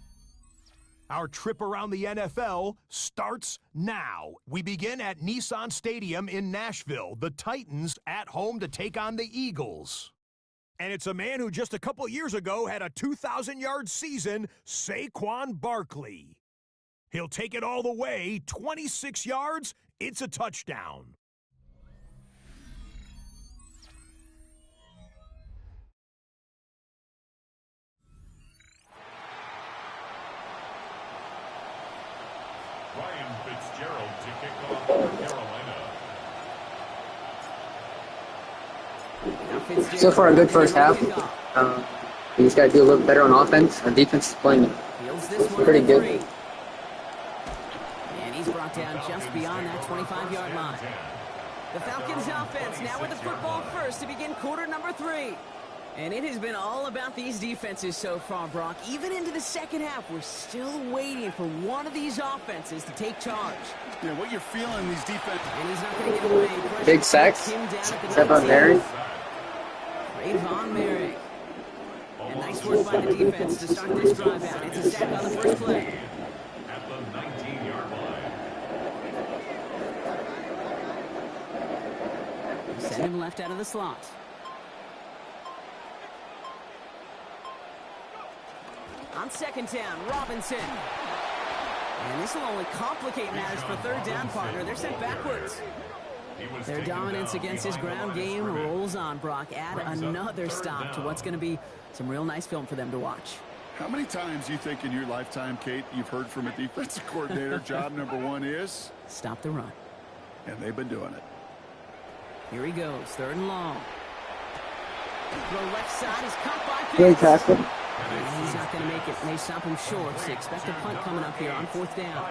Our trip around the NFL starts now. We begin at Nissan Stadium in Nashville. The Titans at home to take on the Eagles. And it's a man who just a couple years ago had a 2,000-yard season, Saquon Barkley. He'll take it all the way, 26 yards, it's a touchdown. Ryan Fitzgerald to kick off for Carolina. So far, a good first half. We just got to do a little better on offense. Our defense is playing pretty good. And he's brought down just beyond that 25-yard line. The Falcons offense now with the football first to begin quarter number 3. And it has been all about these defenses so far, Brock. Even into the second half, we're still waiting for one of these offenses to take charge. Yeah, what you're feeling these defense. And he's not going to get away. Pressure Big sacks. Step up, Mary. Von Merrick. And nice work by the defense to start this drive out. It's a sack on the first play. At the 19-yard line. Send him left out of the slot. On second down, Robinson. And this will only complicate matters for third down, partner. They're sent backwards. Their dominance against his ground game rolls on, Brock. Add another stop to what's going to be some real nice film for them to watch. How many times do you think in your lifetime, Kate, you've heard from a defensive coordinator, job number 1 is? Stop the run. And they've been doing it. Here he goes, 3rd and long. Throw left side, he's caught by Great Pitts. tackle. And he's not going to make it. They stop him short, so expect a punt coming up here on 4th down.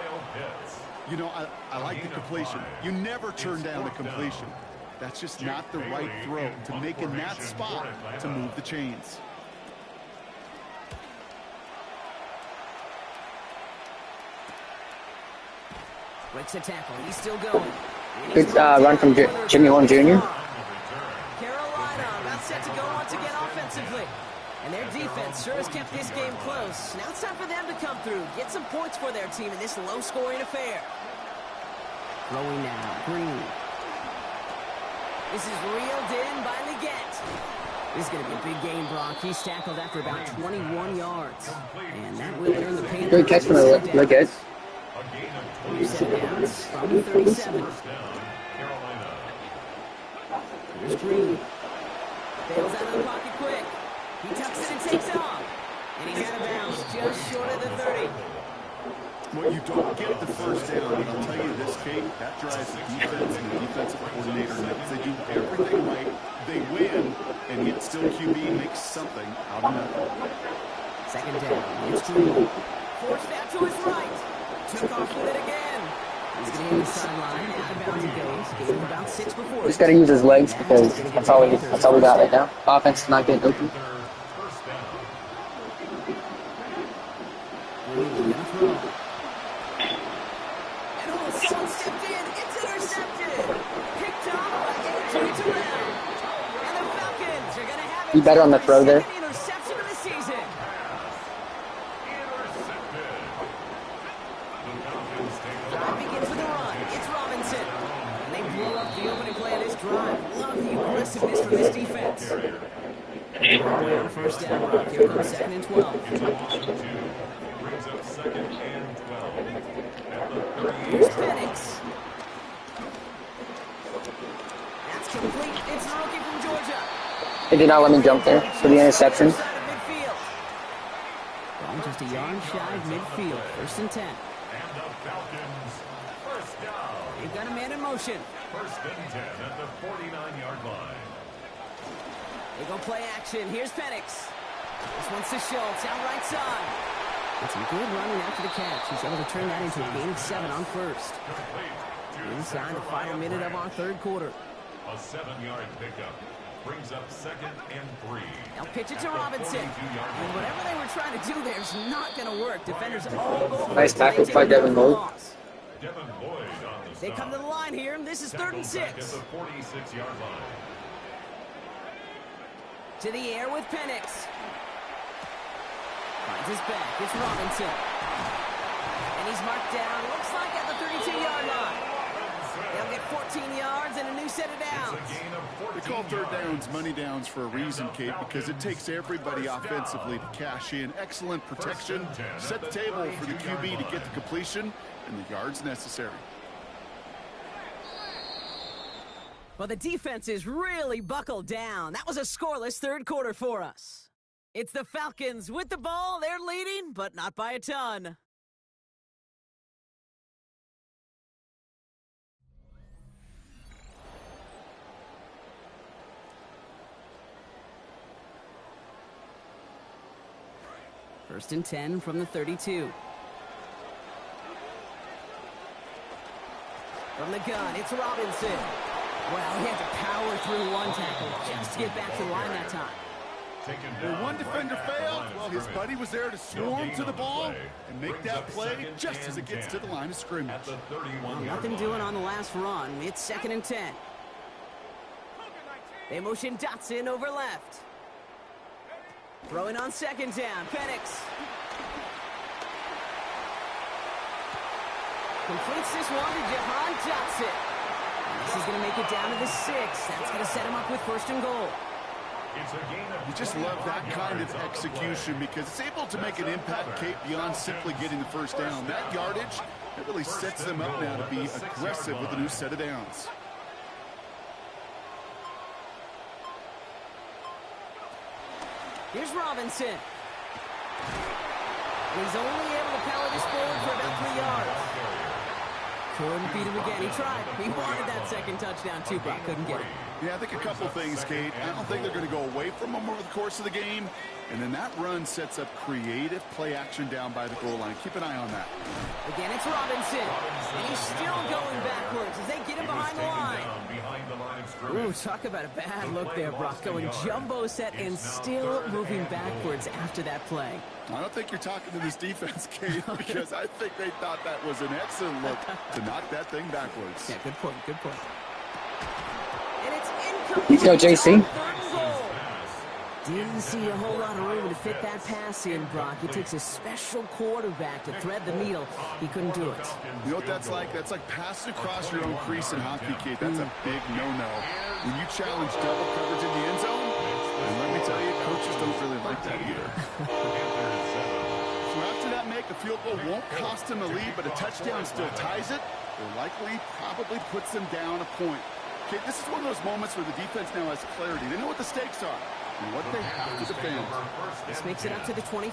You know, I like the completion. You never turn down a completion. That's just not the right throw to make in that spot to move the chains. Breaks a tackle. He's still going. Good run from Jimmy Horn Jr. Carolina about set to go once again offensively. And their defense sure has kept this game close. Now it's time for them to come through, get some points for their team in this low-scoring affair. Throwing now, Green. This is reeled in by Leggett. This is going to be a big game, Brock. He's tackled after about 21 yards. And that will earn the Panthers. Good catch from Leggett. Set downs from the 37. Here's Green. Bails out of the pocket quick. He tucks it and takes off. And he's out of bounds just short of the 30. Well, you don't get the first down, and I'll tell you this, Kate, that drives the defense and the defensive coordinator nuts. They do everything right, they win, and yet still QB makes something out of nothing. Second down, it's Green. Forced out to his right. Took off with it again. He's going to hit the sideline, out of bounds it goes. Gave him about 6 before. Just got to use his legs because that's all we got right now. Offense is not getting open. Be better on the throw there. Interception of the season. Drive begins with a run. It's Robinson. And they blow up the opening play of this drive. Love the aggressiveness from this defense. First down, Brock. Here comes 2nd and 12. Brings up 2nd and 12. Here's Penix. That's complete. It's a rookie from Georgia. They did not let me jump there for the interception. Side of midfield. Ball just a yard shy of midfield. 1st and 10. And the Falcons, first down. They've got a man in motion. First and 10 at the 49-yard line. They go play action. Here's Penix. This one's to Schultz, out right side. And some good running after the catch. He's able to turn that into a gain of 7 on first. Inside the final minute of our 3rd quarter. A 7-yard pickup brings up 2nd and 3. Now pitch it to Robinson. And whatever they were trying to do there is not going to work. Defenders all over. Nice tackle by Devin Lloyd. Devin Lloyd on the They come to the line here, and this is 3rd and 6. At the 46-yard line. To the air with Penix. Finds his back. It's Robinson. And he's marked down. Looks like at the 32-yard line. They'll get 14 yards and a new set of downs. They call 3rd downs money downs for a reason, Kate, because it takes everybody offensively to cash in. Excellent protection. Set the table for the QB to get the completion and the yards necessary. Well, the defense is really buckled down. That was a scoreless 3rd quarter for us. It's the Falcons with the ball. They're leading, but not by a ton. First and 10 from the 32. From the gun, it's Robinson. Well, he had to power through one tackle just to get back to the line that time. When one defender failed, well, his buddy was there to swarm to the ball and make that play just as it gets to the line of scrimmage. Well, nothing doing on the last run. It's 2nd and 10. They motion Dotson over left. Throwing on 2nd down, Penix. Completes this one to Jahan Dotson. And this is going to make it down to the 6. That's going to set him up with 1st and goal. You just love that kind of execution because it's able to make an impact, Kate, beyond simply getting the 1st down. That yardage, it really sets them up now to be aggressive with a new set of downs. Here's Robinson. He's only able to power this forward for about 3 yards. Couldn't beat him again. He tried. He wanted that 2nd touchdown too, but couldn't get it. Yeah, I think a couple things, Kate. I don't think they're going to go away from him over the course of the game. And then that run sets up creative play action down by the goal line. Keep an eye on that. Again, it's Robinson. And he's still going backwards as they get him behind the line. Ooh, talk about a bad look there, Brock. Going jumbo set and still moving backwards after that play. I don't think you're talking to this defense, Kate, because I think they thought that was an excellent look to knock that thing backwards. Yeah, good point, good point. And it's incomplete. Go, JC. Didn't see a whole lot of room to fit that pass in, Brock. It takes a special quarterback to thread the needle. He couldn't do it. You know what that's like? That's like passing across your own crease in hockey, Kate. That's a big no-no. When you challenge double coverage in the end zone, and let me tell you, coaches don't really like that either. So after that make, a field goal won't cost them a lead, but a touchdown still ties it, or likely probably puts them down a point. Okay, this is one of those moments where the defense now has clarity. They know what the stakes are and what they have to defend. This makes it up to the 25.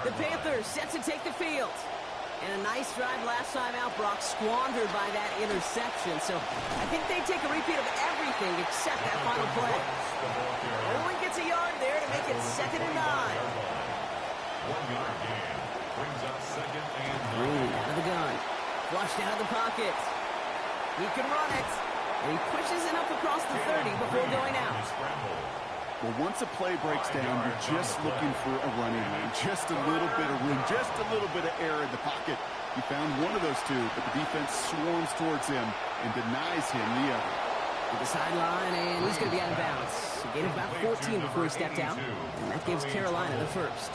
The Panthers set to take the field. And a nice drive last time out, Brock, squandered by that interception. So I think they take a repeat of everything except that final play. Only gets a yard there to make it 2nd and 9. 1 yard gain brings up 2nd and 9. Green out of the gun. Flushed out of the pocket. He can run it. And he pushes it up across the 30 before going out. Well, once a play breaks down, you're just looking for a running lane. Just a little bit of room, just a little bit of air in the pocket. He found one of those two, but the defense swarms towards him and denies him the other. To the sideline, and he's going to be out of bounds. He gained about 14 before he stepped out, and that gives Carolina the 1st.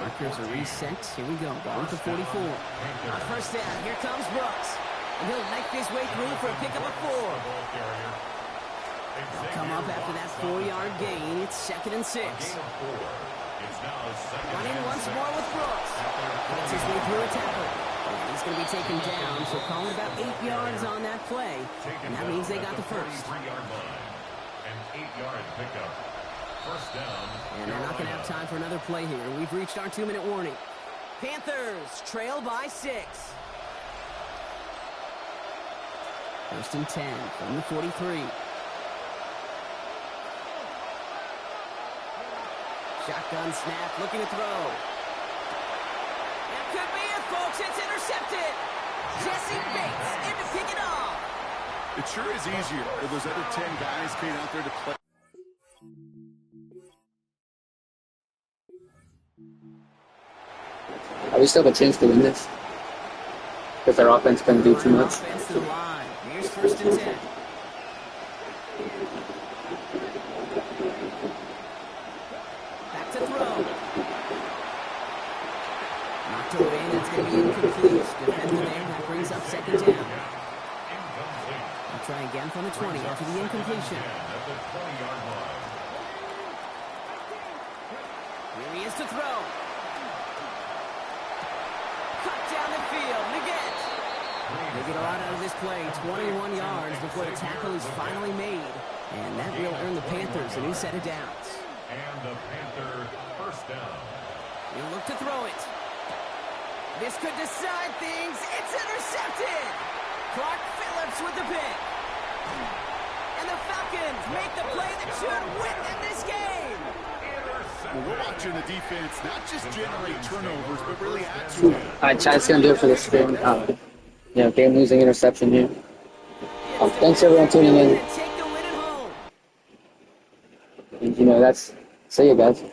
Markers are reset. Here we go. Going to 44. On 1st down, here comes Brooks. And he'll make his way through for a pickup of 4. They'll come up after that 4-yard gain. It's 2nd and 6. Running once more with Brooks. Gets his way through a tackle. And he's going to be taken down, so call it about 8 yards on that play. And that means they got the first. An 8-yard pickup. First down. And they're not going to have time for another play here. We've reached our 2-minute warning. Panthers trail by 6. First and 10 from the 43. Shotgun snap, looking to throw. That could be it, folks. It's intercepted. Jesse Bates in to pick it off. It sure is easier for those other 10 guys Kate out there to play. We still have a chance to win this. Because their offense couldn't do too much. Offense to the line. Here's first and 10. Back to throw. Knocked away, and it's going to be incomplete. Defender there, that brings up second down. They'll try again from the 20 after the incompletion. Here he is to throw. Cut down the field. Again. They get a lot out of this play. 21 yards before the tackle is finally made. And that will earn the Panthers a new set of downs. And the Panther first down. He'll look to throw it. This could decide things. It's intercepted. Clark Phillips with the pick. And the Falcons make the play that should win them this game. Well, we're watching the defense not just generate turnovers, but really add to it. Alright, Chad's going to do it for this game. Game-losing interception here. Thanks, everyone, tuning in. Take the win at home. And, that's... See you, guys.